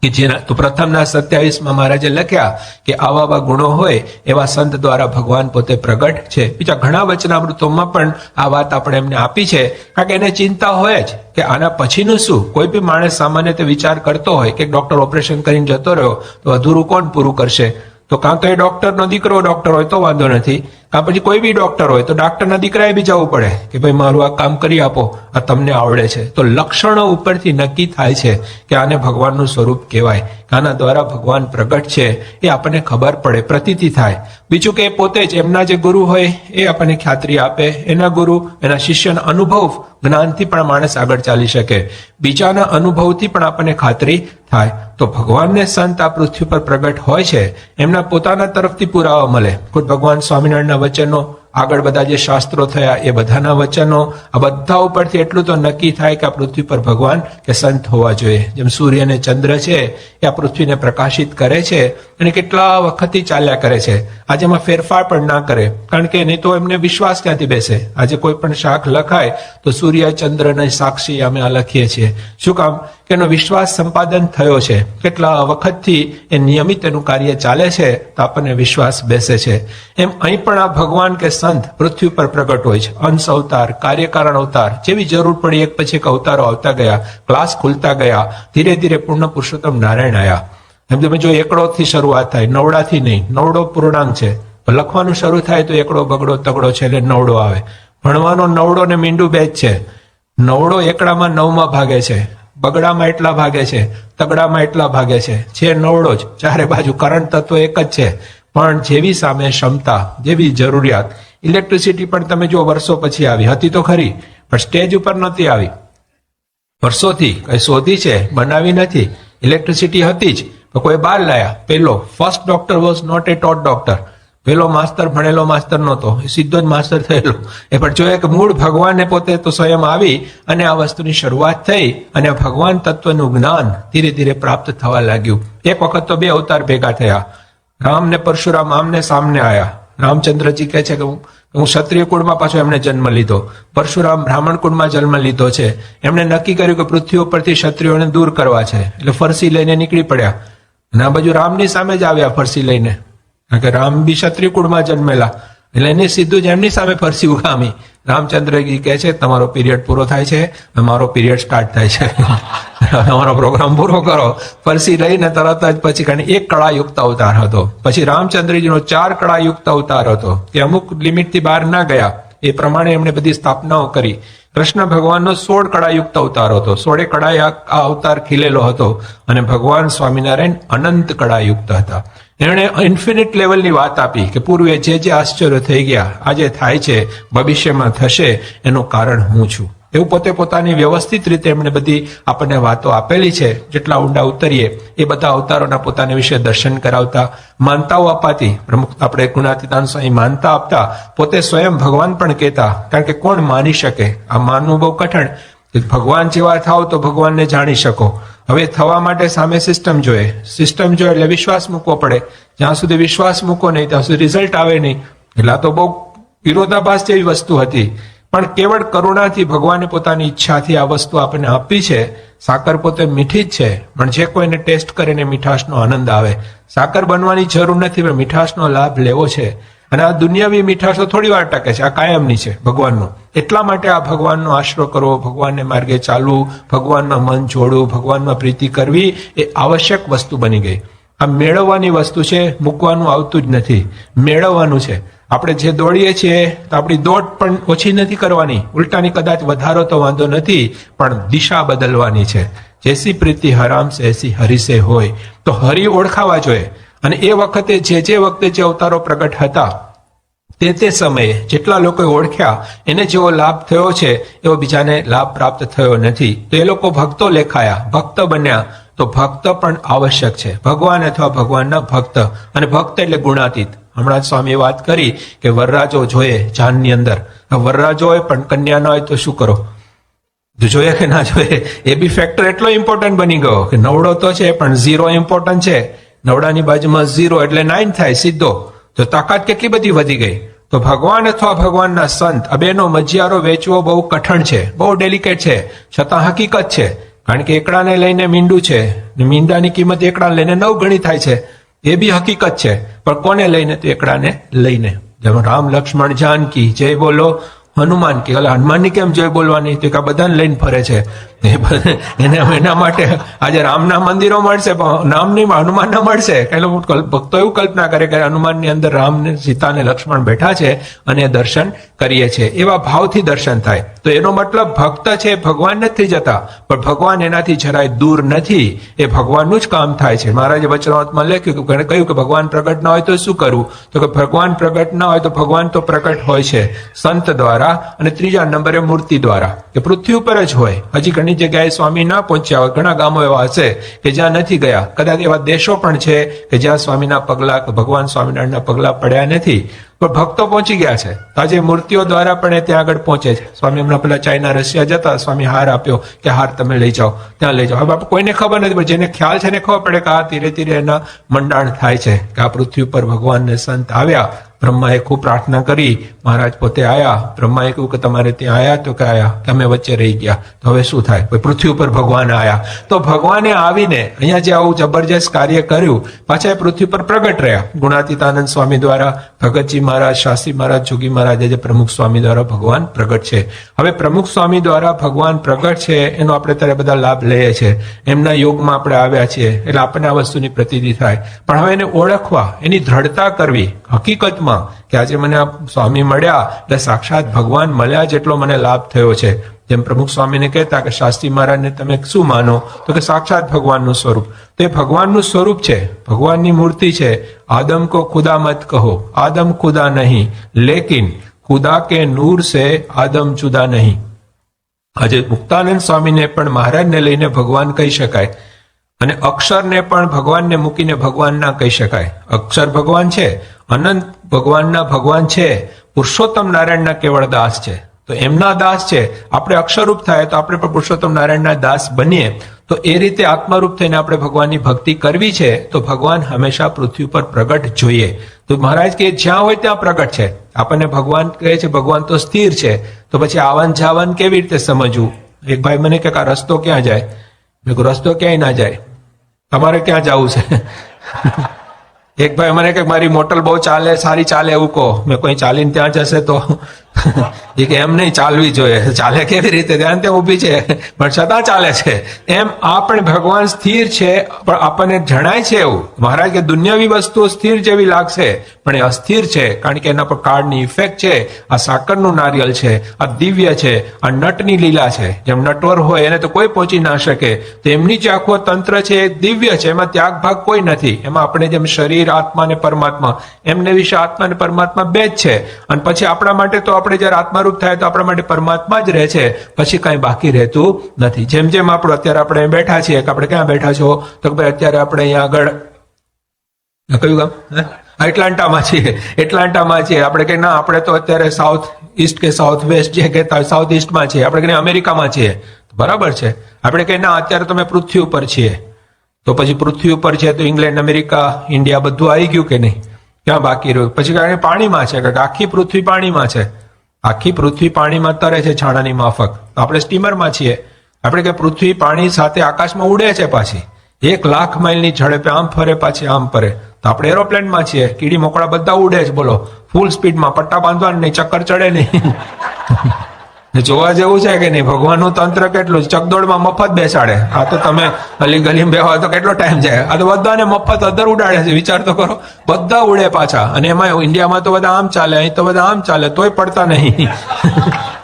કે જેના તો પ્રથમના 27માં મહારાજે લખ્યા કે આવા આવા ગુણો હોય એવા સંત દ્વારા ભગવાન પોતે પ્રગટ છે. બીજા ઘણા વચનામૃતોમાં પણ આ વાત આપણે એમને આપી છે, કારણ કે એને ચિંતા હોય જ કે આના પછીનું શું. કોઈ બી માણસ સામાન્ય રીતે વિચાર કરતો હોય કે ડોક્ટર ઓપરેશન કરીને જતો રહ્યો તો અધૂરું કોણ પૂરું કરશે? તો કાં તો એ ડોક્ટરનો દીકરો ડોક્ટર હોય તો વાંધો નથી, કાં પછી કોઈ બી ડોક્ટર હોય તો ડાક્ટરના દીકરાએ બી જવું પડે કે ભાઈ મારું આ કામ કરી આપો, આ તમને આવડે છે. તો લક્ષણો ઉપરથી નક્કી થાય છે કે આને ભગવાનનું સ્વરૂપ કહેવાય, આના દ્વારા ભગવાન પ્રગટ છે એ આપણને ખબર પડે, પ્રતીતિ થાય. બીજું કે પોતે જ એમના જે ગુરુ હોય એ આપણને ખાતરી આપે, એના ગુરુ એના શિષ્યના અનુભવ જ્ઞાનથી પણ માણસ આગળ ચાલી શકે, બીજાના અનુભવથી પણ આપણને ખાતરી થાય. તો ભગવાનને સંત આ પૃથ્વી પર પ્રગટ હોય છે, એમના પોતાના તરફથી પુરાવા મળે. ખુદ ભગવાન સ્વામિનારાયણના વચનો, આગળ બધા જે શાસ્ત્રો થયા એ બધાના વચનો, આ બધા ઉપરથી એટલું તો નક્કી થાય કે આ પૃથ્વી પર ભગવાન કે સંત હોવા જોઈએ. જેમ સૂર્ય અને ચંદ્ર છે એ આ પૃથ્વીને પ્રકાશિત કરે છે અને કેટલા વખતથી ચાલ્યા કરે છે. આજે એમાં ફેરફાર પણ ના કરે, કારણ કે નહીં તો એમને વિશ્વાસ ક્યાંથી બેસે. આજે કોઈ પણ શાખ લખાય તો સૂર્ય ચંદ્રને સાક્ષી અમે આ લખીએ છીએ. શું કામ? કે એનો વિશ્વાસ સંપાદન થયો છે, કેટલા વખતથી એ નિયમિત એનું કાર્ય ચાલે છે તો આપણને વિશ્વાસ બેસે છે. એમ અહીં પણ આ ભગવાન કે સંત પૃથ્વી પર પ્રગટ હોય છે. અંશ અવતાર, કાર્યકારણ અવતાર, જેવી જરૂર પડી એક પછી એક અવતારો આવતા ગયા, ક્લાસ ખુલતા ગયા, ધીરે ધીરે પૂર્ણ પુરુષોત્તમ નારાયણ આયા. એમ તમે જો એકડો થી શરૂઆત થાય, નવડાથી નહીં. નવડો પૂર્ણાંક છે, લખવાનું શરૂ થાય તો એકડો બગડો તગડો છે એટલે નવડો આવે. ભણવાનો નવડો ને મીંડું બે જ છે. નવડો એકડામાં 9માં ભાગે છે, બગડામાં એટલા ભાગે છે, તગડામાં એટલા ભાગે છે નવડો જ. ચારે બાજુ કરંટ તત્વ એક જ છે, પણ જેવી સામે ક્ષમતા, જેવી જરૂરિયાત. ઇલેક્ટ્રિસિટી પણ તમે જો વર્ષો પછી આવી, હતી તો ખરી પણ સ્ટેજ ઉપર નહોતી આવી. વર્ષોથી કઈ શોધી છે, બનાવી નથી. ઇલેક્ટ્રિસિટી હતી જ, પણ કોઈ બહાર લાયા. પેલો first doctor was not a taught doctor. પેલો માસ્તર ભણેલો માસ્તર નહોતો, એ સીધો જ માસ્તર થયેલો. એ પણ જોઈએ કે મૂળ ભગવાને પોતે તો સ્વયં આવી અને આ વસ્તુની શરૂઆત થઈ અને ભગવાન તત્વનું જ્ઞાન ધીરે ધીરે પ્રાપ્ત થવા લાગ્યું. એક વખત તો 2 અવતાર ભેગા થયા. રામ ને પરશુરામ આમને સામને આયા. રામચંદ્રજી કહે છે કે હું ક્ષત્રિય કુળમાં પાછો એમણે જન્મ લીધો, પરશુરામ બ્રાહ્મણ કુળમાં જન્મ લીધો છે. એમણે નક્કી કર્યું કે પૃથ્વી ઉપરથી ક્ષત્રિયોને દૂર કરવા છે, એટલે ફરસી લઈને નીકળી પડ્યા. અને આ બાજુ રામની સામે જ આવ્યા ફરસી લઈને, કારણ કે રામ બી ક્ષત્રિય કુળમાં જન્મેલા, એટલે એને સીધું જ એમની સામે ફરસી ઉગામી. રામચંદ્રજી કહે છે તમારો પીરિયડ પૂરો થાય છે, મારો પીરિયડ સ્ટાર્ટ થાય છે, અમારો પ્રોગ્રામ પૂરો કરો. ફરસી લઈને તરત જ પછી કારણ એક કળાયુક્ત અવતાર હતો. પછી રામચંદ્રજીનો 4 કળાયુક્ત અવતાર હતો, કે અમુક લિમિટથી બહાર ના ગયા, એ પ્રમાણે એમણે બધી સ્થાપનાઓ કરી. કૃષ્ણ ભગવાનનો 16 કળાયુક્ત અવતાર હતો, 16 કળાએ આ અવતાર ખીલેલો હતો. અને ભગવાન સ્વામિનારાયણ અનંત કળાયુક્ત હતા. એમણે ઇન્ફિનિટ લેવલની વાત આપી કે પૂર્વે જે આશ્ચર્ય થઈ ગયા, આજે થાય છે, ભવિષ્યમાં થશે, એનું કારણ હું છું. એવું પોતે પોતાની વ્યવસ્થિત રીતે એમણે બધી આપણને વાતો આપેલી છે. જેટલા ઊંડા ઉતરીએ એ બધા અવતારોના પોતાના વિશે દર્શન કરાવતા, માનતાઓ અપાતી. પ્રમુખ આપણે ગુણાતીતાન સ્વામી માનતા આપતા, પોતે સ્વયં ભગવાન પણ કહેતા. કારણ કે કોણ માની શકે? આ માનવું બહુ કઠણ. ભગવાન જેવા થાવ તો ભગવાનને જાણી શકો. હવે થવા માટે સામે સિસ્ટમ જોઈએ. સિસ્ટમ જોઈએ એટલે વિશ્વાસ મૂકવો પડે. જ્યાં સુધી વિશ્વાસ મૂકો નહીં ત્યાં સુધી રિઝલ્ટ આવે નહીં. એટલે આ તો બહુ વિરોધાભાસ જેવી વસ્તુ હતી. પણ કેવળ કરુણાથી ભગવાને પોતાની ઈચ્છાથી આ વસ્તુ આપણને આપી છે. સાકર પોતે મીઠી જ છે, પણ જે કોઈને ટેસ્ટ કરીને મીઠાશનો આનંદ આવે. સાકર બનવાની જરૂર નથી, પણ મીઠાશનો લાભ લેવો છે. અને આ દુનિયાવી મીઠાશો થોડી વાર ટકે છે, આ કાયમની છે ભગવાનનો. એટલા માટે આ ભગવાનનો આશરો કરવો, ભગવાનને માર્ગે ચાલવું, ભગવાનમાં મન જોડવું, ભગવાનમાં પ્રીતિ કરવી એ આવશ્યક વસ્તુ બની ગઈ. આ મેળવવાની વસ્તુ છે, મૂકવાનું આવતું જ નથી, મેળવવાનું છે. આપણે જે દોડીએ છીએ તો આપણી દોડ પણ ઓછી નથી કરવાની, ઉલટાની કદાચ વધારો તો વાંધો નથી, પણ દિશા બદલવાની છે. જેસી પ્રીતિ હરામ સે એસી હરિસે હોય. તો હરિ ઓળખાવા જોઈએ. અને એ વખતે જે વખતે જે અવતારો પ્રગટ હતા તે સમયે જેટલા લોકોએ ઓળખ્યા એને જેવો લાભ થયો છે એવો બીજાને લાભ પ્રાપ્ત થયો નથી. તો એ લોકો ભક્તો લેખાયા, ભક્ત બન્યા. તો ભક્ત પણ આવશ્યક છે, ભગવાન અથવા ભગવાનના ભક્ત. અને ભક્ત એટલે ગુણાતીત. હમણાં જ સ્વામીએ વાત કરી કે વરરાજો જોઈએ જાનની અંદર. વરરાજો હોય પણ કન્યા ના હોય તો શું કરો? જોઈએ કે ના જોઈએ? એ બી ફેક્ટર એટલો ઇમ્પોર્ટન્ટ બની ગયો કે નવડો તો છે પણ 0 ઇમ્પોર્ટન્ટ છે. નવડાની બાજુમાં 0 એટલે 9 થાય સીધો. તો તાકાત કેટલી બધી વધી ગઈ. તો ભગવાન અથવા ભગવાનના સંત આ બેનો મજિયારો વેચવો બહુ કઠણ છે, બહુ ડેલિકેટ છે, છતાં હકીકત છે. કારણ કે એકડાને લઈને મીંડું છે, મીંડાની કિંમત એકડાને લઈને 9 ગણી થાય છે. એ બી હકીકત છે. પણ કોને લઈને? તો એકડાને લઈને. જેમ રામ લક્ષ્મણ જાનકી જય બોલો હનુમાન કી. હનુમાનની કેમ જય બોલવાની? તો આ બધાને લઈને ફરે છે. એના માટે આજે રામના મંદિરો મળશે પણ નામ નહીં, હનુમાન ના મળશે. ભક્તો એવું કલ્પના કરે કે હનુમાનની અંદર રામ ને સીતા ને લક્ષ્મણ બેઠા છે અને દર્શન કરીએ છીએ. એવા ભાવથી દર્શન થાય. તો એનો મતલબ ભક્ત છે ભગવાન નથી જતા, પણ ભગવાન એનાથી જરાય દૂર નથી. એ ભગવાનનું જ કામ થાય છે. મહારાજે વચનામૃતમાં લખ્યું, કહ્યું કે ભગવાન પ્રગટ ના હોય તો શું કરવું? તો કે ભગવાન પ્રગટ ના હોય તો ભગવાન તો પ્રગટ હોય છે સંત દ્વારા, અને 3જા નંબરે મૂર્તિ દ્વારા, કે પૃથ્વી ઉપર જ હોય. હજી ઘણી જગ્યાએ સ્વામી ના પહોંચ્યા હોય, ઘણા ગામો એવા હશે કે જ્યાં નથી ગયા. કદાચ એવા દેશો પણ છે કે જ્યાં સ્વામીના પગલા, ભગવાન સ્વામિનારાયણના પગલા પડ્યા નથી, પણ ભક્તો પહોંચી ગયા છે. આજે મૂર્તિઓ દ્વારા પણ એ ત્યાં આગળ પહોંચે છે. સ્વામી હમણાં પેલા ચાઇના રશિયા જતા, સ્વામી હાર આપ્યો કે હાર તમે લઈ જાઓ, ત્યાં લઈ જાઓ. હવે કોઈને ખબર નથી, પણ જેને ખ્યાલ છે ને ખબર પડે કે આ ધીરે ધીરે એના મંડાણ થાય છે કે આ પૃથ્વી ઉપર ભગવાનને સંત આવ્યા. બ્રહ્માએ ખૂબ પ્રાર્થના કરી, મહારાજ પોતે આયા. બ્રહ્માએ કહ્યું કે તમારે ત્યાં આયા તો કે આયા, તમે વચ્ચે રહી ગયા. તો હવે શું થાય? પૃથ્વી ઉપર ભગવાન આયા. તો ભગવાને આવીને અહીંયા જે આવું જબરજસ્ત કાર્ય કર્યું, પાછા પૃથ્વી પર પ્રગટ રહ્યા. ગુણાતીતાનંદ સ્વામી દ્વારા, ભગતજી મહારાજ, શાસ્ત્રી મહારાજ, જોગી મહારાજ જે પ્રમુખ સ્વામી દ્વારા ભગવાન પ્રગટ છે. હવે પ્રમુખ સ્વામી દ્વારા ભગવાન પ્રગટ છે એનો આપણે ત્યારે બધા લાભ લઈએ છીએ, એમના યોગમાં આપણે આવ્યા છીએ એટલે આપણને આ વસ્તુની પ્રતીતિ થાય. પણ હવે એને ઓળખવા, એની દ્રઢતા કરવી હકીકતમાં કે આજે મને આ સ્વામી મળ્યા એટલે સાક્ષાત ભગવાન મળ્યા જેટલો મને લાભ થયો છે. જેમ પ્રમુખ સ્વામીને કહેતા કે શાસ્ત્રી મહારાજને તમે શું માનો, તો કે સાક્ષાત ભગવાનનું સ્વરૂપ. તો એ ભગવાનનું સ્વરૂપ છે, ભગવાનની મૂર્તિ છે. આદમ કો ખુદા મત કહો, આદમ ખુદા નહીં, લેકિન ખુદા કે નૂર સે આદમ જુદા નહીં. આજે મુક્તાનંદ સ્વામીને પણ મહારાજને લઈને ભગવાન કહી શકાય અને અક્ષરને પણ ભગવાનને મૂકીને ભગવાન ના કહી શકાય. અક્ષર ભગવાન છે, અનંત ભગવાનના ભગવાન છે, પુરુષોત્તમ નારાયણના કેવળ દાસ છે. તો એમના દાસ છે, આપણે અક્ષરરૂપ થાય તો આપણે પણ પુરુષોત્તમ નારાયણના દાસ બનીએ. તો એ રીતે આત્મારૂપ થઈને આપણે ભગવાનની ભક્તિ કરવી છે તો ભગવાન હંમેશા પૃથ્વી પર પ્રગટ જોઈએ. તો મહારાજ કે જ્યાં હોય ત્યાં પ્રગટ છે. આપણને ભગવાન કહે છે ભગવાન તો સ્થિર છે, તો પછી આવન જાવન કેવી રીતે સમજવું? એક ભાઈ મને કે આ રસ્તો ક્યાં જાય? મેં કહ્યું રસ્તો ક્યાંય ના જાય, તમારે ક્યાં જવું છે? એક ભાઈ મને કે મારી મોટર બહુ ચાલે, સારી ચાલે એવું કહો. મેં કોઈ ચાલીને ત્યાં જશે તો એ કે એમ નહીં, ચાલવી જોઈએ. ચાલે કેવી રીતે? ત્યાં ત્યાં ઊભી છે પણ છતાં ચાલે છે. એમ આપણે ભગવાન સ્થિર છે પણ આપણને જણાય છે એવું. મહારાજ કે દુનિયાવી વસ્તુઓ સ્થિર જેવી લાગશે પણ એ અસ્થિર છે, કારણ કે એના પર કાળની ઇફેક્ટ છે. આ સાકરનું નારિયેલ છે, આ દિવ્ય છે, આ નટની લીલા છે. જેમ નટવર હોય એને તો કોઈ પહોંચી ના શકે, તો એમની જે આખો તંત્ર છે એ દિવ્ય છે, એમાં ત્યાગ ભાગ કોઈ નથી. એમાં આપણે જેમ શરીર, આત્મા ને પરમાત્મા, એમને વિશે આત્મા અને પરમાત્મા બે જ છે. અને પછી આપણા માટે તો આપણે જયારે આત્મારૂપ થાય તો આપણા માટે પરમાત્મા જ રહે છે, પછી કઈ બાકી રહેતું નથી. જેમ જેમ આપણે અત્યારે આપણે બેઠા છીએ, કે આપણે ક્યાં બેઠા છો? તો ભાઈ અત્યારે આપણે અહીંયા આગળ કયું ગામ? એટલાન્ટામાં છીએ. એટલાન્ટામાં છીએ. આપણે કે ના, આપણે તો અત્યારે સાઉથ ઈસ્ટ કે સાઉથ વેસ્ટ જે કહેતા હોય સાઉથ ઈસ્ટમાં છીએ, આપણે કે અમેરિકામાં છીએ. બરાબર છે. આપણે કે ના, અત્યારે તમે પૃથ્વી ઉપર છીએ. તો પછી પૃથ્વી ઉપર છે તો ઇંગ્લેન્ડ, અમેરિકા, ઇન્ડિયા બધું આવી ગયું કે નહીં? ક્યાં બાકી રહ્યું? પછી કારણ કે પાણીમાં છે, કે આખી પૃથ્વી પાણીમાં છે. આખી પૃથ્વી પાણીમાં તરે છે છાણાની માફક. આપણે સ્ટીમરમાં છીએ. આપણે કે પૃથ્વી પાણી સાથે આકાશમાં ઉડે છે, પાછી 1 લાખ માઇલની ઝડપે આમ ફરે પાછી આમ ફરે. તો આપણે એરોપ્લેનમાં છીએ, કીડી મોકળા બધા ઉડે છે, બોલો, ફૂલ સ્પીડમાં. પટ્ટા બાંધવાનું નહીં, ચક્કર ચડે નહીં. જોવા જેવું છે કે નહીં? ભગવાનનું તંત્ર કેટલું ચકદોડમાં મફત બેસાડે. આ તો તમે અલી ગલીમાં બેહો તો કેટલો ટાઈમ જાય. આ તો બધાને મફત અધર ઉડાડે છે. વિચાર તો કરો, બધા ઉડે પાછા. અને એમાં ઇન્ડિયામાં તો બધા આમ ચાલે, અહીં તો બધા આમ ચાલે, તોય પડતા નહીં.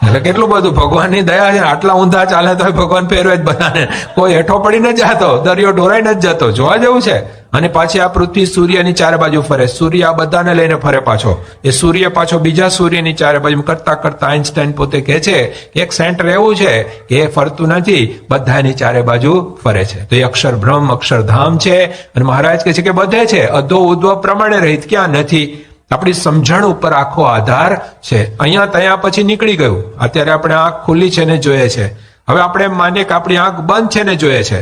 એટલે કેટલું બધું ભગવાનની દયા છે. આટલા ઊંધા ચાલે તો ભગવાન ફેરવે જ બધાને. કોઈ હેઠો પડીને જ જતો, દરિયો ઢોરાઈ નથી જતો. જોવા જેવું છે. અને પાછી આ પૃથ્વી સૂર્યની ચારે બાજુ ફરે. સૂર્ય આ બધાને લઈને ફરે પાછો. એ સૂર્ય પાછો બીજા સૂર્યની ચારે બાજુ કરતા કરતા આઈન્સ્ટાઈન પોતે કહે છે એક સેન્ટર એવું છે કે એ ફરતું નથી, બધાની ચારે બાજુ ફરે છે. તો એ અક્ષર બ્રહ્મ, અક્ષરધામ છે. અને મહારાજ કહે છે કે બધે છે, અધો ઉદ્ભવ પ્રમાણે રહિત ક્યાં નથી. આપણી સમજણ ઉપર આખો આધાર છે. અહીંયા ત્યાં પછી નીકળી ગયું. અત્યારે આપણે આંખ ખુલ્લી છે ને જોઈએ છે. હવે આપણે એમ માનીએ કે આપણી આંખ બંધ છે ને જોઈએ છે.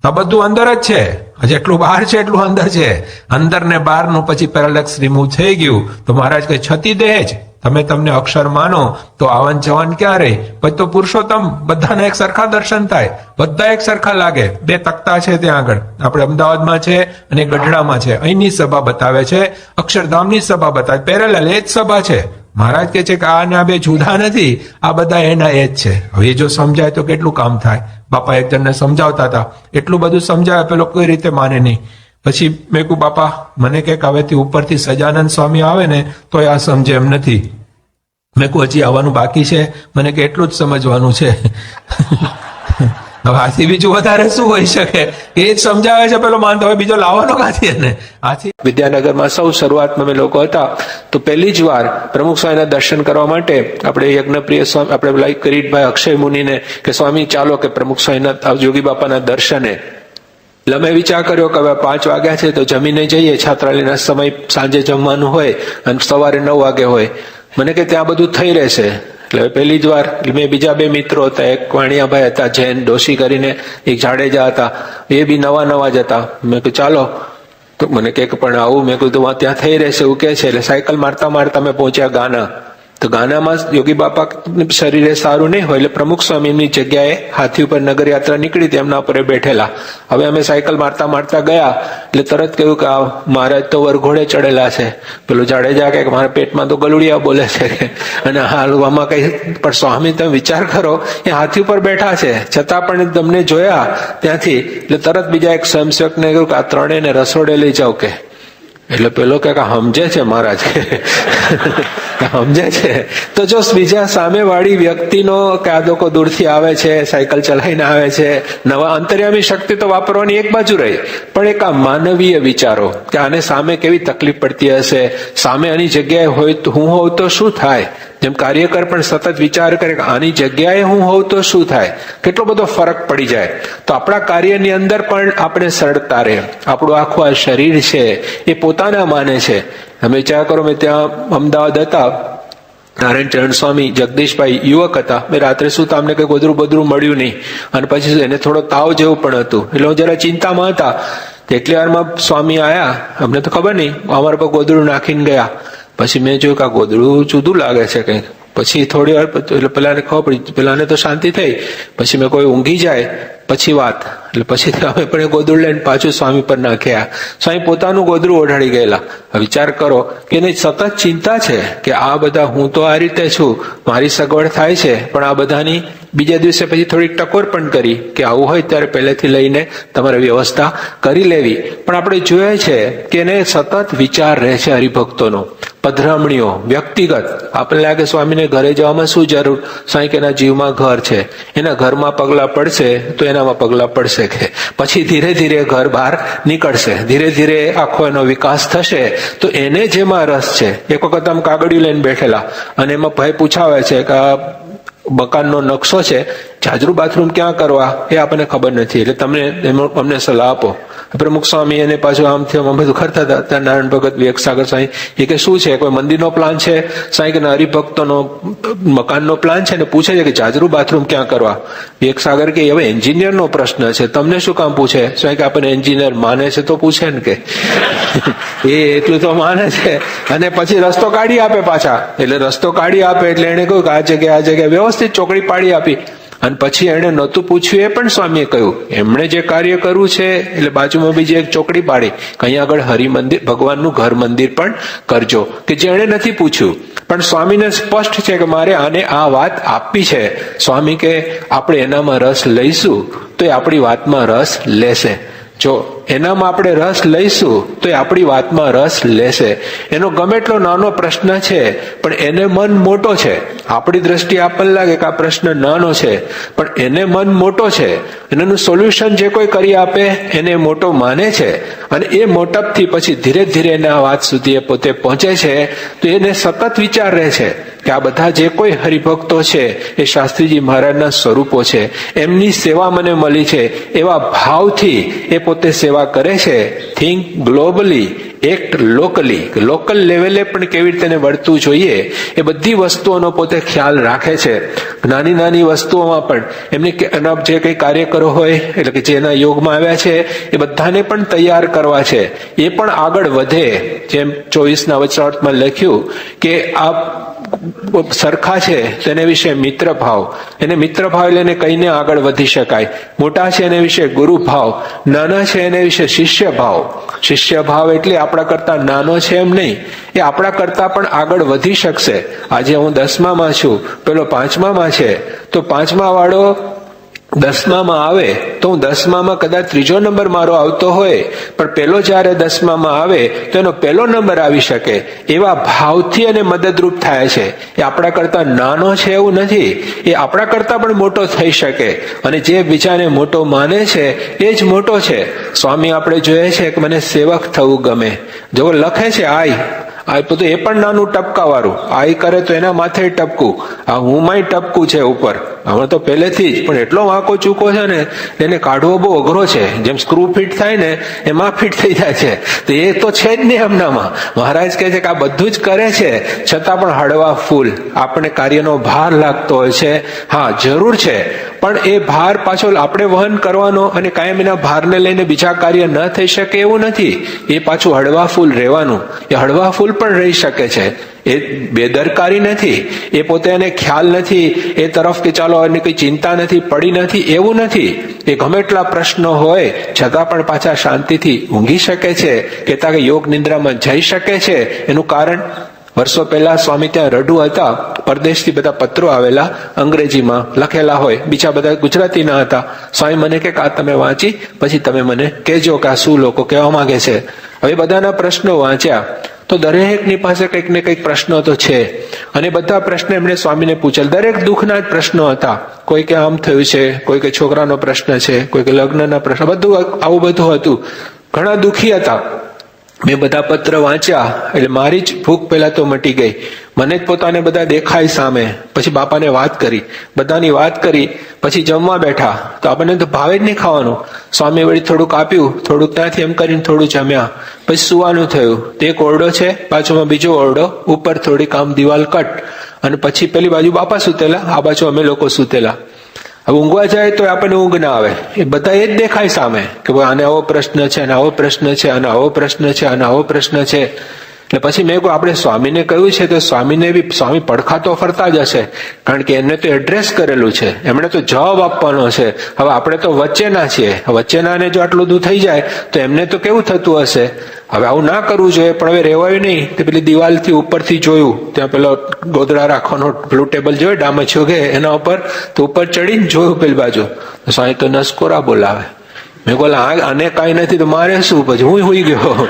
આ બધું અંદર જ છે. જેટલું બહાર છે એટલું અંદર છે. અંદર ને બહારનું પછી પેરાલેક્સ રિમૂવ થઈ ગયું. તો મહારાજ કહે છતી દેહ જ. તમે તમને અક્ષર માનો તો આવન જવાન ક્યાં રહી? પછી તો પુરુષોત્તમ બધાને એક સરખા દર્શન થાય, બધા એક સરખા લાગે. 2 તખ્તા છે ત્યાં આગળ. આપણે અમદાવાદમાં છે અને ગઢડામાં છે. અહીંની સભા બતાવે છે, અક્ષરધામની સભા બતાવે, પેરેલલ એ જ સભા છે. મહારાજ કહે છે કે આ ને આ બે જુદા નથી, આ બધા એના એ જ છે. હવે જો સમજાય તો કેટલું કામ થાય. બાપા એક જણને સમજાવતા હતા, એટલું બધું સમજાવે, પેલો કોઈ રીતે માને નહીં. પછી મેં કહ્યું બાપા મને કે હવેથી ઉપરથી સજાનંદ સ્વામી આવે ને તો આ સમજે એમ નથી. મેં કહું હજી આવવાનું બાકી છે. મને કે એટલું જ સમજવાનું છે. હવે આથી બીજું વધારે શું હોઈ શકે? એ જ સમજાવે છે, પેલો માનતો હોય, બીજો લાવવાનો કાથી? એને આથી વિદ્યાનગરમાં સૌ શરૂઆતમાં અમે લોકો હતા તો પહેલી જ વાર પ્રમુખ સ્વામીના દર્શન કરવા માટે આપણે યજ્ઞપ્રિય સ્વામી, આપણે લાઈક કિરીટભાઈ અક્ષય મુનિને કે સ્વામી ચાલો કે પ્રમુખ સ્વામીના યોગી બાપાના દર્શને. અમે વિચાર કર્યો કે હવે 5 વાગ્યા છે તો જમીને જઈએ. છાત્રાલયના સમય સાંજે જમવાનું હોય અને સવારે 9 વાગે હોય. મને કે ત્યાં બધું થઈ રહેશે. એટલે પહેલી જ વાર મેં બીજા 2 મિત્રો હતા, એક વાણિયાભાઈ હતા જૈન ડોશી કરીને, એક જાડેજા હતા, એ બી નવા જ હતા. મેં કહ્યું ચાલો. તો મને કે પણ આવું, મેં કીધું ત્યાં થઈ રહેશે એવું કે છે. એટલે સાયકલ મારતા મારતા અમે પહોંચ્યા ગાના. તો ગાનામાં યોગી બાપા શરીરે સારું નહીં હોય એટલે પ્રમુખ સ્વામીની જગ્યાએ હાથી ઉપર નગર યાત્રા નીકળી તેમના ઉપર બેઠેલા. હવે અમે સાયકલ મારતા મારતા ગયા એટલે તરત કહ્યું કે આ મહારાજ તો વરઘોડે ચડેલા છે. પેલું જાડેજા કે મારા પેટમાં તો ગલુડિયા બોલે છે અને હાલવામાં કઈ. પણ સ્વામી તમે વિચાર કરો, એ હાથી ઉપર બેઠા છે છતાં પણ તમને જોયા ત્યાંથી એટલે તરત બીજા એક સ્વયંસેવકને કહ્યું કે આ ત્રણેયને રસોડે લઈ જાઓ કે. એટલે પેલો કે સમજે છે મહારાજ સમજે છે. તો જો બીજા સામેવાળી વ્યક્તિનો કે આ લોકો દૂરથી આવે છે, સાયકલ ચલાવીને આવે છે, નવા અંતર્યામી શક્તિ તો વાપરવાની એક બાજુ રહી, પણ એક આ માનવીય વિચારો કે આને સામે કેવી તકલીફ પડતી હશે, સામે આની જગ્યાએ હોય તો હું હોઉં તો શું થાય. જેમ કાર્યકર પણ સતત વિચાર કરે કે આની જગ્યાએ હું હોઉં તો શું થાય, કેટલો બધો ફરક પડી જાય. તો આપણા કાર્યની અંદર પણ આપણે સરળતા રહે. આપણું આખું આ શરીર છે એ પોતાના માને છે. તમે વિચાર કરો, મેં ત્યાં અમદાવાદ હતા, નારાયણ ચરણ સ્વામી જગદીશભાઈ યુવક હતા, મેં રાત્રે સુતા અમને કઈ ગોદરું બધરું મળ્યું નહીં, અને પછી એને થોડો તાવ જેવું પણ હતું, એટલે હું જરા ચિંતામાં હતા. એટલી વારમાં સ્વામી આયા, અમને તો ખબર નહીં, અમારા પર ગોદરું નાખીને ગયા. પછી મેં જોયું કે આ ગોદડું જુદું લાગે છે કંઈક. પછી થોડી વાર એટલે પેલાને ખબર પડી, પેલાને તો શાંતિ થઈ. પછી મેં કોઈ ઊંઘી જાય પછી વાત, એટલે પછી અમે પણ એ ગોદડું લઈને પાછું સ્વામી પર નાખ્યા. સ્વામી પોતાનું ગોદડું ઓઢાડી ગયેલા. વિચાર કરો કે એને સતત ચિંતા છે કે આ બધા, હું તો આ રીતે છું, મારી સગવડ થાય છે, પણ આ બધાની બીજા દિવસે પછી થોડીક ટકોર પણ કરી કે આવું હોય ત્યારે પહેલેથી લઈને તમારે વ્યવસ્થા કરી લેવી. પણ આપણે જોઈએ છે કે એને સતત વિચાર રહે છે હરિભક્તોનો, પધરામણીઓ, વ્યક્તિગત. આપણને લાગે સ્વામીને ઘરે જવામાં શું જરૂર, સાંઈ કે એના જીવમાં ઘર છે, એના ઘરમાં પગલા પડશે તો એનામાં પગલા પડશે કે પછી ધીરે ધીરે ઘર બહાર નીકળશે, ધીરે ધીરે આખો એનો વિકાસ થશે. તો એને જેમાં રસ છે, એક વખત આમ કાગળિયું લઈને બેઠેલા અને એમાં ભાઈ પૂછાવે છે કે મકાનનો નકશો છે, જાજરૂ બાથરૂમ ક્યાં કરવા એ આપણને ખબર નથી, એટલે તમે અમને સલાહ આપો. પ્રમુખ સ્વામી એને પાછું આમથી આમ બધું કરતા હતા. ત્યાં નારાયણ ભગત વિવેકસાગર સાંઈ એ કે શું છે, કોઈ મંદિરનો પ્લાન છે સાંઈ કે હરિભક્તોનો મકાનનો પ્લાન છે, ને પૂછે છે કે જાજરૂ બાથરૂમ ક્યાં કરવા. વિવેકસાગર કે હવે એન્જિનિયરનો પ્રશ્ન છે, તમને શું કામ પૂછે. સાંઈ કે આપણને એન્જિનિયર માને છે તો પૂછે ને કે એ એટલું તો માને છે. અને પછી રસ્તો કાઢી આપે પાછા, એટલે રસ્તો કાઢી આપે એટલે એને કહ્યું કે આ જગ્યાએ વ્યવસ્થિત ચોકડી પાડી આપી. અને પછી એને નહોતું પૂછ્યું એ પણ સ્વામીએ કહ્યું, એમણે જે કાર્ય કરવું છે એટલે બાજુમાં બીજી એક ચોકડી પાડી, અહીં આગળ હરિમંદિર, ભગવાનનું ઘર મંદિર પણ કરજો, કે જે એને નથી પૂછ્યું. પણ સ્વામીને સ્પષ્ટ છે કે મારે આને આ વાત આપવી છે. સ્વામી કે આપણે એનામાં રસ લઈશું તો એ આપણી વાતમાં રસ લેશે. જો એનામાં આપણે રસ લઈશું તો એ આપણી વાતમાં રસ લેશે. એનો ગમે એટલો નાનો પ્રશ્ન છે પણ એને મન મોટો છે. આપણી દ્રષ્ટિએ આપણને લાગે કે આ પ્રશ્ન નાનો છે, પણ એને મન મોટો છે. એનું સોલ્યુશન જે કોઈ કરી આપે એને મોટો માને છે, અને એ મોટપથી પછી ધીરે ધીરે એને આ વાત સુધી એ પોતે પહોંચે છે. તો એને સતત વિચાર રહે છે કે આ બધા જે કોઈ હરિભક્તો છે એ શાસ્ત્રીજી મહારાજના સ્વરૂપો છે, એમની સેવા મને મળી છે, એવા ભાવથી એ પોતે સેવા કરે છે. Think globally, act locally, local લેવલે પણ કેવી રીતે વર્તવું જોઈએ એ બધી વસ્તુઓનો પોતે ખ્યાલ રાખે છે. નાની નાની વસ્તુઓમાં પણ એમની એના જે કંઈ કાર્યકરો હોય, એટલે કે જેના યોગમાં આવ્યા છે એ બધાને પણ તૈયાર કરવા છે, એ પણ આગળ વધે. જેમ 24ના વચનામૃતમાં લખ્યું કે આ સરખા છે તેને વિશે મિત્ર ભાવ, એને મિત્ર ભાવ એટલે એને કહીને આગળ વધી શકાય. મોટા છે એને વિશે ગુરુ ભાવ, નાના છે એને વિશે શિષ્ય ભાવ. શિષ્ય ભાવ એટલે આપણા કરતા નાનો છે એમ નહીં, એ આપણા કરતા પણ આગળ વધી શકશે. આજે હું 10મામાં છું, પેલો 5મામાં છે, તો 5મા વાળો 10મામાં આવે તો હું 10મામાં કદાચ 3જો નંબર મારો આવતો હોય, પણ પેલો જયારે 10મામાં આવે તો એનો પહેલો નંબર આવી શકે. એવા ભાવથી એને મદદરૂપ થાય છે. એ આપણા કરતા નાનો છે એવું નથી, એ આપણા કરતા પણ મોટો થઈ શકે. અને જે બીજાને મોટો માને છે એ જ મોટો છે. સ્વામી આપણે જોઈએ છે કે મને સેવક થવું ગમે. જો લખે છે આ તો એ પણ નાનું ટપકા વાળું, આઈ કરે તો એના માથે ટપકું, આ હું માં ટપકું છે ઉપર. હવે તો પહેલેથી જ પણ એટલો વાંકો ચૂકો છે ને, એને કાઢવો બહુ અઘરો છે. જેમ સ્ક્રૂ ફિટ થાય ને એમાં ફિટ થઈ જાય છે, તો એ તો છે જ નહીં એમનામાં. મહારાજ કહે છે કે આ બધું જ કરે છે છતાં પણ હળવા ફૂલ. આપણે કાર્યનો ભાર લાગતો હોય છે, હા જરૂર છે, પણ પણ એ ભાર પાછો આપણે વહન કરવાનો અને કાયમ એના ભારને લઈને બીજા કાર્ય ન થઈ શકે એવું નથી. એ પાછું હળવા ફૂલ રહેવાનું. એ હળવા ફૂલ પણ રહી શકે છે. એ બેદરકારી નથી, એ પોતે એને ખ્યાલ નથી એ તરફ કે ચાલો એની કઈ ચિંતા નથી, પડી નથી, એવું નથી. એ ગમે એટલા પ્રશ્નો હોય છતાં પણ પાછા શાંતિથી ઊંઘી શકે છે, કહેતા કે યોગ નિંદ્રામાં જઈ શકે છે. એનું કારણ, વર્ષો પહેલા સ્વામી ત્યાં રઢુ હતા, પરદેશથી બધા પત્રો આવેલા, અંગ્રેજીમાં લખેલા હોય, બીજા બધા ગુજરાતીના હતા. સ્વામી મને કે આ તમે વાંચી પછી તમે મને કહેજો કે આ શું લોકો કહેવા માંગે છે. હવે બધાના પ્રશ્નો વાંચ્યા તો દરેકની પાસે કંઈક ને કંઈક પ્રશ્નો તો છે, અને બધા પ્રશ્ન એમણે સ્વામીને પૂછેલ. દરેક દુઃખના જ પ્રશ્નો હતા. કોઈ કે આમ થયું છે, કોઈ કે છોકરાનો પ્રશ્ન છે, કોઈ કે લગ્નના પ્રશ્ન, બધું આવું બધું હતું. ઘણા દુઃખી હતા. મેં બધા પત્ર વાંચ્યા એટલે મારી જ ભૂખ પહેલા તો મટી ગઈ. મને જ પોતાને બધા દેખાય સામે. પછી બાપાને વાત કરી, બધાની વાત કરી, પછી જમવા બેઠા તો આપણને તો ભાવે જ નહીં ખાવાનું. સ્વામી વળી થોડુંક આપ્યું, થોડુંક ત્યાંથી એમ કરીને થોડું જમ્યા. પછી સુવાનું થયું. તે એક ઓરડો છે, બાજુમાં બીજો ઓરડો, ઉપર થોડીક આમ દિવાલ કટ, અને પછી પેલી બાજુ બાપા સૂતેલા, આ બાજુ અમે લોકો સૂતેલા. હવે ઊંઘવા જાય તો આપણને ઊંઘ ના આવે. એ બધા એ જ દેખાય સામે કે ભાઈ આને આવો પ્રશ્ન છે, આને આવો પ્રશ્ન છે, આને આવો પ્રશ્ન છે, આને આવો પ્રશ્ન છે. એટલે પછી મેં કહ્યું આપણે સ્વામીને કહ્યું છે તો સ્વામીને બી સ્વામી પડખા તો ફરતા જ હશે, કારણ કે એમને તો એડ્રેસ કરેલું છે, એમણે તો જવાબ આપવાનો છે. હવે આપણે તો વચ્ચેના છીએ, વચ્ચેનાને જો આટલું બધું થઈ જાય તો એમને તો કેવું થતું હશે. હવે આવું ના કરવું જોઈએ, પણ હવે રહેવાયું નહીં. તે પેલી દિવાલથી ઉપરથી જોયું, ત્યાં પેલો ગોદડા રાખવાનો પેલું ટેબલ જોયું, ડામચ્યો કે એના ઉપર, તો ઉપર ચડીને જોયું પેલી બાજુ, સ્વામી તો નસકોરા બોલાવે. મેં બોલા આને કાંઈ નથી તો મારે શું? પછી હું હુઈ ગયો.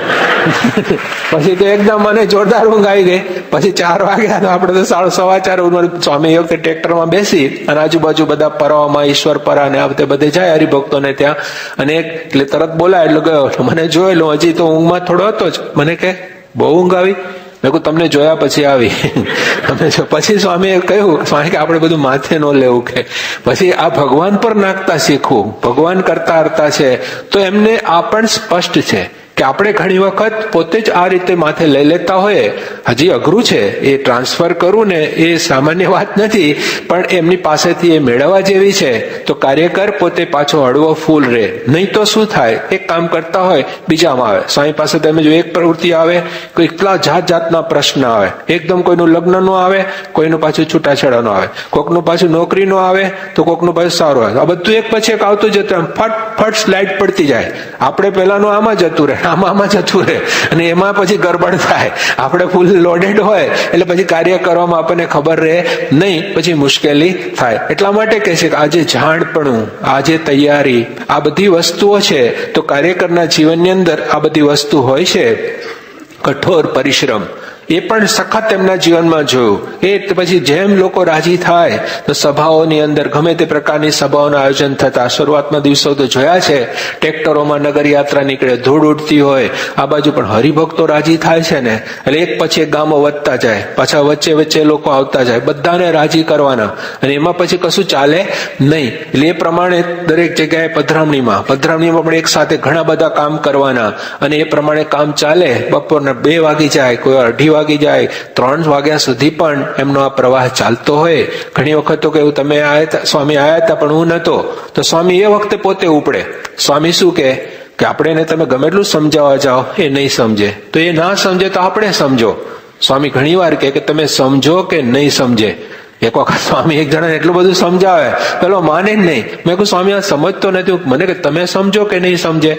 પછી તો એકદમ મને જોરદાર ઊંઘ આવી ગઈ. પછી 4 વાગ્યા તો આપણે તો 4:15 સ્વામી એ વખતે ટ્રેક્ટરમાં બેસી અને આજુબાજુ બધા પરાઓમાં ઈશ્વર પરા ને આ બધે જાય હરિભક્તોને ત્યાં, અને એટલે તરત બોલાય એટલે ગયો. મને જોયેલો, હજી તો ઊંઘમાં થોડો હતો જ. મને કે બહુ ઊંઘ આવી? મેં કહું તમને જોયા પછી આવી. પછી સ્વામીએ કહ્યું, સ્વામી કે આપણે બધું માથે ન લેવું, કે પછી આ ભગવાન પર નાખતા શીખવું. ભગવાન કરતા હરતા છે તો એમને આ પણ સ્પષ્ટ છે કે આપણે ઘણી વખત પોતે જ આ રીતે માથે લઈ લેતા હોઈએ. હજી અઘરું છે એ ટ્રાન્સફર કરવું ને, એ સામાન્ય વાત નથી, પણ એમની પાસેથી એ મેળવવા જેવી છે. તો કાર્યકર પોતે પાછો હળવો ફૂલ રહે. નહીં તો શું થાય, એક કામ કરતા હોય બીજામાં આવે. સ્વામી પાસે તમે જો એક પ્રવૃત્તિ આવે, કોઈ કેટલા જાત જાતના પ્રશ્ન આવે. એકદમ કોઈનું લગ્નનું આવે, કોઈનું પાછું છૂટાછેડાનું આવે, કોકનું પાછું નોકરીનું આવે, તો કોકનું પાછું સારું આવે. આ બધું એક પછી એક આવતું જતું, ફટ ફટ સ્લાઇડ પડતી જાય. આપણે પેલાનું આમાં જતું રહે, આમાં જતું રહે, અને એમાં પછી ગરબડ થાય. આપણે ફૂલ લોડેડ હોય એટલે પછી કાર્ય કરવામાં આપણને ખબર રહે નહીં, પછી મુશ્કેલી થાય. એટલા માટે કહે છે કે આજે જાણપણું, આજે તૈયારી, આ બધી વસ્તુઓ છે. તો કાર્યકરના જીવનની અંદર આ બધી વસ્તુ હોય છે. કઠોર પરિશ્રમ એ પણ સખત એમના જીવનમાં જોયું. એ પછી જેમ લોકો રાજી થાય તો સભાઓની અંદર ગમે તે પ્રકારની સભાઓના આયોજન થતા. શરૂઆતના દિવસો તો જોયા છે, ટ્રેક્ટરોમાં નગર યાત્રા નીકળે, ધૂળ ઉડતી હોય, આ બાજુ પણ હરિભક્તો રાજી થાય છે ને, એટલે એક પછી એક ગામો વધતા જાય, પાછા વચ્ચે વચ્ચે લોકો આવતા જાય, બધાને રાજી કરવાના, અને એમાં પછી કશું ચાલે નહીં. એટલે એ પ્રમાણે દરેક જગ્યાએ પધરામણીમાં પણ એક સાથે ઘણા બધા કામ કરવાના, અને એ પ્રમાણે કામ ચાલે. બપોરના 2 વાગી જાય, કોઈ 2:30 વાગી જાય, 3 વાગ્યા સુધી પણ એમનો આ પ્રવાહ ચાલતો હોય. ઘણી વખત તો કેવું, તમે સ્વામી આયા હતા પણ હું નતો, તો સ્વામી એ વખતે પોતે ઉપડે. સ્વામી શું કે આપણે એને તમે ગમે એટલું સમજાવવા જાઓ એ નહીં સમજે, તો એ ના સમજે તો આપણે સમજો. સ્વામી ઘણી વાર કે તમે સમજો કે નહીં સમજે. એક વખત સ્વામી એક જણાને એટલું બધું સમજાવે, પેલો માને જ નહીં. મેં કહું સ્વામી આ સમજતો નથી. મને કે તમે સમજો કે નહીં સમજે?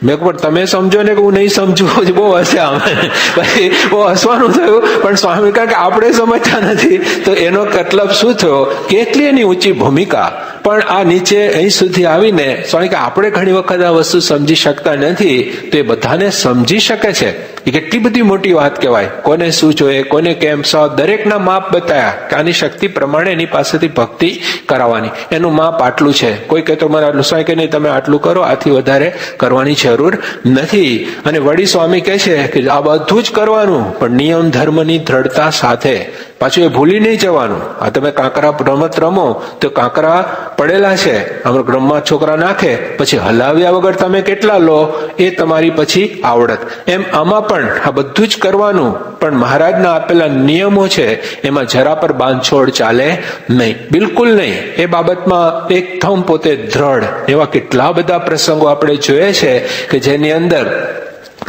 મેં કહું તમે સમજો ને કે હું નહીં સમજુ? બહુ હસ્યા અમે. પછી બહુ હસવાનું થયું. પણ સ્વામી કહે કે આપણે સમજતા નથી. તો એનો મતલબ શું થયો? કેટલી એની ઊંચી ભૂમિકા. પણ આ નીચે અહીં સુધી આવીને સ્વામી કે આપણે ઘણી વખત આ વસ્તુ સમજી શકતા નથી, તો એ બધાને સમજી શકે છે. એ કેટલી બધી મોટી વાત કહેવાય. કોને શું જોઈએ, કોને કેમ, દરેકના માપ બતાવ્યા કે આની શક્તિ પ્રમાણે એની પાસેથી ભક્તિ કરાવવાની. એનું માપ આટલું છે. કોઈ કહેતો મારે આટલું, સ્વામી કે નહીં તમે આટલું કરો, આથી વધારે કરવાની જરૂર નથી. અને વળી સ્વામી કહે છે કે આ બધું જ કરવાનું, પણ નિયમ ધર્મની દ્રઢતા સાથે. પાછું એ ભૂલી નહીં જવાનું. આ તમે કાંકરા રમત રમો તો કાંકરા પડેલા છે, આમ રમવા છોકરા નાખે, પછી હલાવ્યા વગર તમે કેટલા લો એ તમારી પછી આવડત. એમ આમાં પણ પણ આ બધું જ કરવાનું, પણ મહારાજના આપેલા નિયમો છે એમાં જરા પર બાંધછોડ ચાલે નહીં, બિલકુલ નહીં. એ બાબતમાં એકદમ પોતે દ્રઢ. એવા કેટલા બધા પ્રસંગો આપણે જોઈએ છે કે જેની અંદર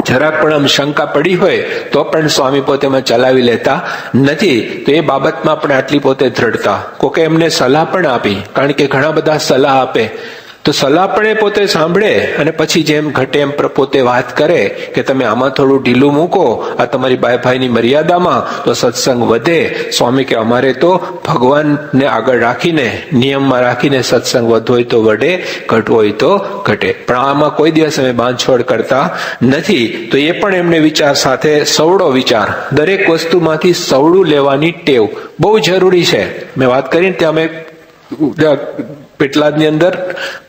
જરાક પણ આમ શંકા પડી હોય તો પણ સ્વામી પોતે એમાં ચલાવી લેતા નથી. તો એ બાબતમાં પણ આટલી પોતે દ્રઢતા. કોકે એમને સલાહ પણ આપી, કારણ કે ઘણા બધા સલાહ આપે, તો સલાહ પણ એ પોતે સાંભળે અને પછી જેમ ઘટે એમ પોતે વાત કરે કે તમે આમાં થોડું ઢીલું મૂકો, આ તમારી ભાઈની મર્યાદામાં, તો સત્સંગ વધે. સ્વામી કે અમારે તો ભગવાનને આગળ રાખીને, નિયમમાં રાખીને સત્સંગ વધવો હોય તો વધે, ઘટવો હોય તો ઘટે, પણ આમાં કોઈ દિવસ અમે બાંધછોડ કરતા નથી. તો એ પણ એમને વિચાર સાથે સવડો વિચાર, દરેક વસ્તુમાંથી સવડું લેવાની ટેવ બહુ જરૂરી છે. મેં વાત કરીને ત્યાં અમે પેટલાદની અંદર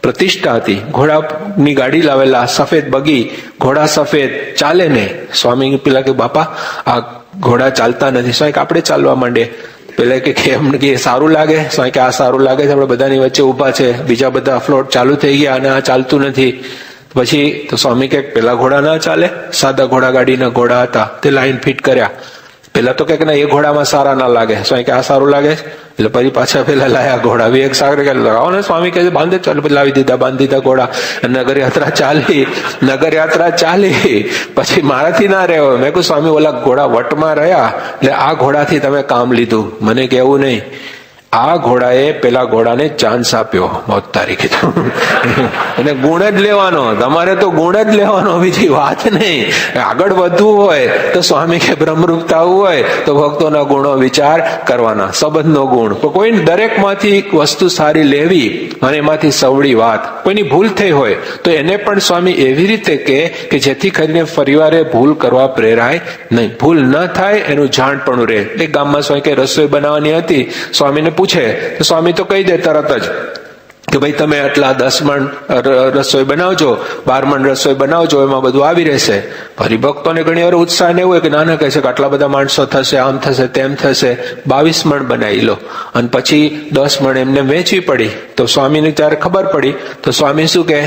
પ્રતિષ્ઠા હતી, ઘોડાની ગાડી લાવેલા, સફેદ બગી, ઘોડા સફેદ, ચાલે ને. સ્વામી પેલા કે બાપા આ ઘોડા ચાલતા નથી. સ્વામી કે આપણે ચાલવા માંડે. પેલા કે એમ કે સારું લાગે? સ્વામી કે આ સારું લાગે છે, આપણે બધાની વચ્ચે ઉભા છે, બીજા બધા ફ્લોટ ચાલુ થઈ ગયા અને આ ચાલતું નથી. પછી તો સ્વામી કે પેલા ઘોડા ના ચાલે, સાદા ઘોડા ગાડીના ઘોડા હતા, તે લાઈન ફિટ કર્યા. પેલા તો કે ના એ ઘોડામાં સારા ના લાગે. સ્વામી કે આ સારું લાગે છે, એટલે પછી પાછા પેલા લાયા ઘોડા. એક સાગર કે લગાવો ને. સ્વામી કે બાંધે, ચાલો લાવી દીધા, બાંધી દીધા ઘોડા. નગર યાત્રા ચાલી. પછી મારાથી ના રહ્યો. મેં કહ્યું સ્વામી ઓલા ઘોડા વટમાં રહ્યા, એટલે આ ઘોડાથી તમે કામ લીધું. મને કેવું નહીં, આ ઘોડાએ પેલા ઘોડાને ચાન્સ આપ્યો, મોત તારી કીધું. અને ગુણ જ લેવાનો, તમારે તો ગુણ જ લેવાનો, બીજી વાત નહીં. આગળ વધવું હોય તો સ્વામી કે બ્રહ્મરૂપ થવું હોય તો ભક્તોના ગુણો વિચાર કરવાના, સંબંધનો ગુણ. કોઈ દરેક માંથી વસ્તુ સારી લેવી અને એમાંથી સવડી વાત. કોઈની ભૂલ થઈ હોય તો એને પણ સ્વામી એવી રીતે કે જેથી કરીને ફરીવારે ભૂલ કરવા પ્રેરાય નહીં, ભૂલ ન થાય એનું જાણપણું રહે. એક ગામમાં સ્વામી કે રસોઈ બનાવવાની હતી. સ્વામીને પૂછે તો સ્વામી તો કહી દે તરત જ કે ભાઈ તમે આટલા 10 મણ રસોઈ બનાવજો, 12 મણ રસોઈ બનાવજો, એમાં બધું આવી રહેશે. હરિભક્તોને ઘણી વાર ઉત્સાહ ને એવું હોય કે નાના કહે છે કે આટલા બધા માણસો થશે, આમ થશે, તેમ થશે. 22 મણ બનાવી લો અને પછી 10 મણ એમને વેચવી પડી. તો સ્વામીને ત્યારે ખબર પડી તો સ્વામી શું કે,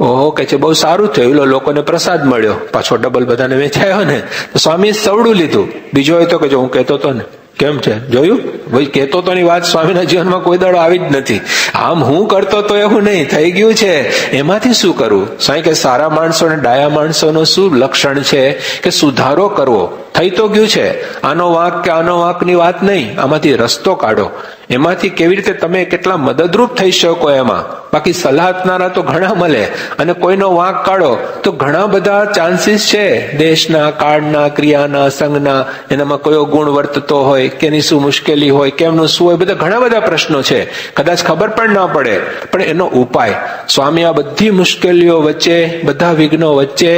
ઓહો કે છે બહુ સારું થયું, લોકોને પ્રસાદ મળ્યો, પાછો ડબલ બધાને વેચાયો ને. તો સ્વામી સવડું લીધું. બીજો હોય તો કે જો હું કહેતો હતો ને, કેમ છે જોયું, ભાઈ કહેતો તો ની વાત સ્વામીના જીવનમાં કોઈ દાડો આવી જ નથી. આમ હું કરતો તો એવું નહીં, થઈ ગયું છે, એમાંથી શું કરવું? સ્વામી કે સારા માણસો અને ડાયા માણસોનું શું લક્ષણ છે કે સુધારો કરવો. થઈ તો ગયું છે, આનો વાંક કે આનો વાંકની વાત નહીં, આમાંથી રસ્તો કાઢો. એમાંથી કેવી રીતે તમે કેટલા મદદરૂપ થઈ શકો એમાં. બાકી સલાહ આપનારા તો ઘણા મળે અને કોઈનો વાંક કાઢો તો ઘણા બધા ચાન્સીસ છે, દેશના, કાળના, ક્રિયાના, સંઘના, એનામાં કયો ગુણ વર્તતો હોય, કેની શું મુશ્કેલી હોય, કેમનું શું હોય, બધા ઘણા બધા પ્રશ્નો છે. કદાચ ખબર પણ ના પડે, પણ એનો ઉપાય સ્વામી આ બધી મુશ્કેલીઓ વચ્ચે, બધા વિઘ્નો વચ્ચે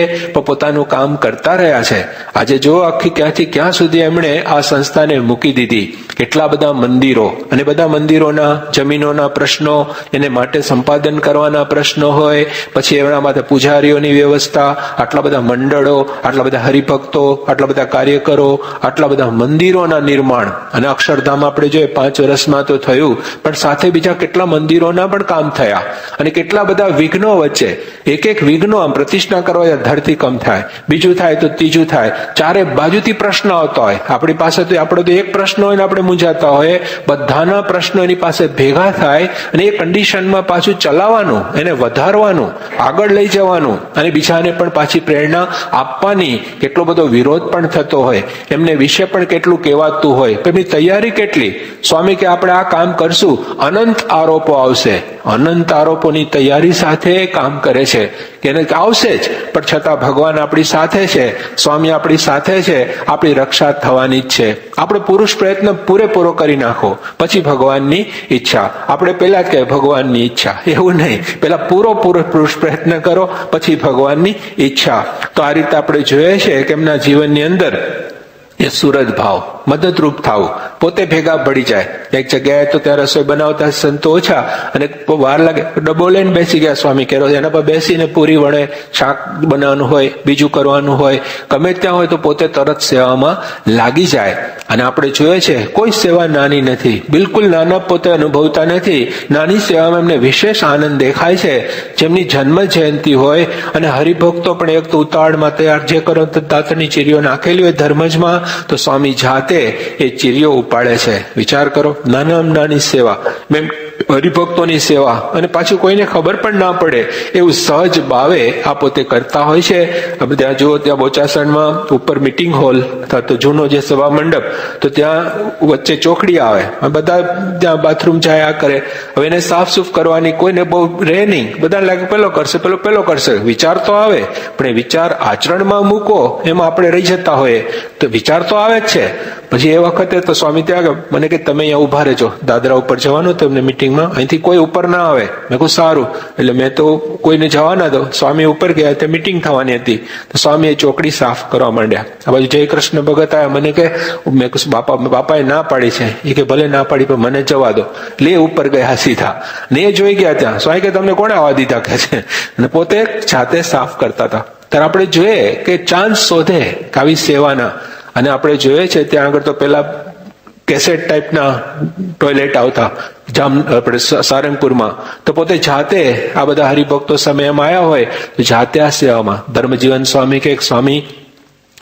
પોતાનું કામ કરતા રહ્યા છે. આજે જો આખી ક્યાંથી ક્યાં સુધી એમણે આ સંસ્થાને મૂકી દીધી. કેટલા બધા મંદિરો અને બધા મંદિરોના જમીનોના પ્રશ્નો, એને માટે સંપાદન કરવાના પ્રશ્નો હોય, પછી એમના માટે પૂજારીઓની વ્યવસ્થા, આટલા બધા મંડળો, આટલા બધા હરિભક્તો, આટલા બધા કાર્યકરો, આટલા બધા મંદિરોના નિર્માણ. અને અક્ષરધામ આપણે જોઈએ 5 વર્ષમાં તો થયું, પણ સાથે બીજા કેટલા મંદિરોના પણ કામ થયા. અને કેટલા બધા વિઘ્નો વચ્ચે, એક વિઘ્નો આમ પ્રતિષ્ઠા કરવા ધરતીકંપ થાય, બીજું થાય તો ત્રીજું થાય, ચારે બાજુથી પ્રશ્ન આવતા હોય. આપણી પાસે તો આપણો તો એક પ્રશ્ન હોય ને આપણે મૂંઝાતા હોય, બધાના પ્રશ્નો એની પાસે ભેગા થાય અને એ કન્ડિશનમાં પાછું ચલાવવાનું, એને વધારવાનું, આગળ લઈ જવાનું અને બીજાને પણ પાછી પ્રેરણા આપવાની. કેટલો બધો વિરોધ પણ થતો હોય, એમને વિશે પણ કેટલું કહેવાતું હોય, એમની તૈયારી કેટલી. સ્વામી કે આપણે આ કામ કરશું, અનંત આરોપો આવશે, અનંત આરોપોની તૈયારી સાથે કામ કરે છે કે એને આવશે જ, પણ છતાં ભગવાન આપણી સાથે છે, સ્વામી આપણી સાથે છે, આપણી રક્ષા થવાની જ છે. આપણે પુરુષ પ્રયત્ન પૂરેપૂરો કરી નાખો, પછી ભગવાનની ઈચ્છા. આપણે પેલા જ કહે ભગવાનની ઈચ્છા, એવું નહીં, પેલા પૂરો પુરુષ પ્રયત્ન કરો, પછી ભગવાનની ઈચ્છા. તો આ રીતે આપણે જોઈએ છે કે એમના જીવનની અંદર એ સુરજ ભાવ, મદદરૂપ થવું, પોતે ભેગા પડી જાય. એક જગ્યાએ તો ત્યાં રસોઈ બનાવતા સંતો ઓછા અને વાર લાગે, ડબ્બો લઈને બેસી ગયા સ્વામી કે એના પર બેસીને પૂરી વળે, શાક બનાવવાનું હોય, બીજું કરવાનું હોય, ગમે ત્યાં હોય તો પોતે તરત સેવામાં લાગી જાય. અને આપણે જોઈએ છે કોઈ સેવા નાની નથી, બિલકુલ નાના પોતે અનુભવતા નથી. નાની સેવામાં એમને વિશેષ આનંદ દેખાય છે. જેમની જન્મ જયંતિ હોય અને હરિભક્તો પણ એક તો ઉતાવળમાં તૈયાર, જે કરો તો દાંતની ચીરીઓ નાખેલી હોય ધર્મજમાં, તો સ્વામી જાતે એ ચીરીઓ ઉપાડે છે. વિચાર કરો, નાનામાં નાની સેવા, હરિભક્તોની સેવા, અને પાછું કોઈને ખબર પણ ના પડે એવું સહજ ભાવે આ પોતે કરતા હોય છે. ત્યાં જુઓ, ત્યાં બોચાસણમાં ઉપર મીટિંગ હોલ તો જૂનો જે સભા મંડપ, તો ત્યાં વચ્ચે ચોકડી આવે, બધા ત્યાં બાથરૂમ જાયા કરે. હવે એને સાફ સુફ કરવાની કોઈને બહુ રહે નહીં, બધા લાગે પેલો કરશે, પેલો કરશે. વિચાર તો આવે, પણ એ વિચાર આચરણમાં મૂકો એમાં આપણે રહી જતા હોઈએ. તો વિચાર તો આવે જ છે. પછી એ વખતે તો સ્વામી ત્યાં મને કે તમે અહીંયા ઉભા રહેજો, દાદરા ઉપર જવાનું તમને મીટિંગમાં, અહીંથી કોઈ ઉપર ના આવે. મેં કહું સારું. એટલે મેં તો કોઈને જવા ના દો. સ્વામી ઉપર ગયા, તે મીટિંગ થવાની હતી, તો સ્વામી એ ચોકડી સાફ કરવા માંડ્યા. આ બાજુ જય કૃષ્ણ ભગત આવ્યા. મને કે, મેં કહું બાપાએ ના પાડી છે. એ કે ભલે ના પાડી પણ મને જવા દો. લે ઉપર ગયા સીધા, ને એ જોઈ ગયા ત્યાં. સ્વામી કે તમને કોણે આવવા દીધા કે છે, અને પોતે જાતે સાફ કરતા હતા. ત્યારે આપણે જોઈએ કે ચાન્સ શોધે આવી સેવાના. અને આપણે જોઈએ છે ત્યાં આગળ તો પેલા કેસેટ ટાઈપના ટોયલેટ આવતા આપણે સારંગપુરમાં, તો પોતે જાતે આ બધા હરિભક્તો સમયમાં આવ્યા હોય તો જાતે આ સેવામાં. ધર્મજીવન સ્વામી કે સ્વામી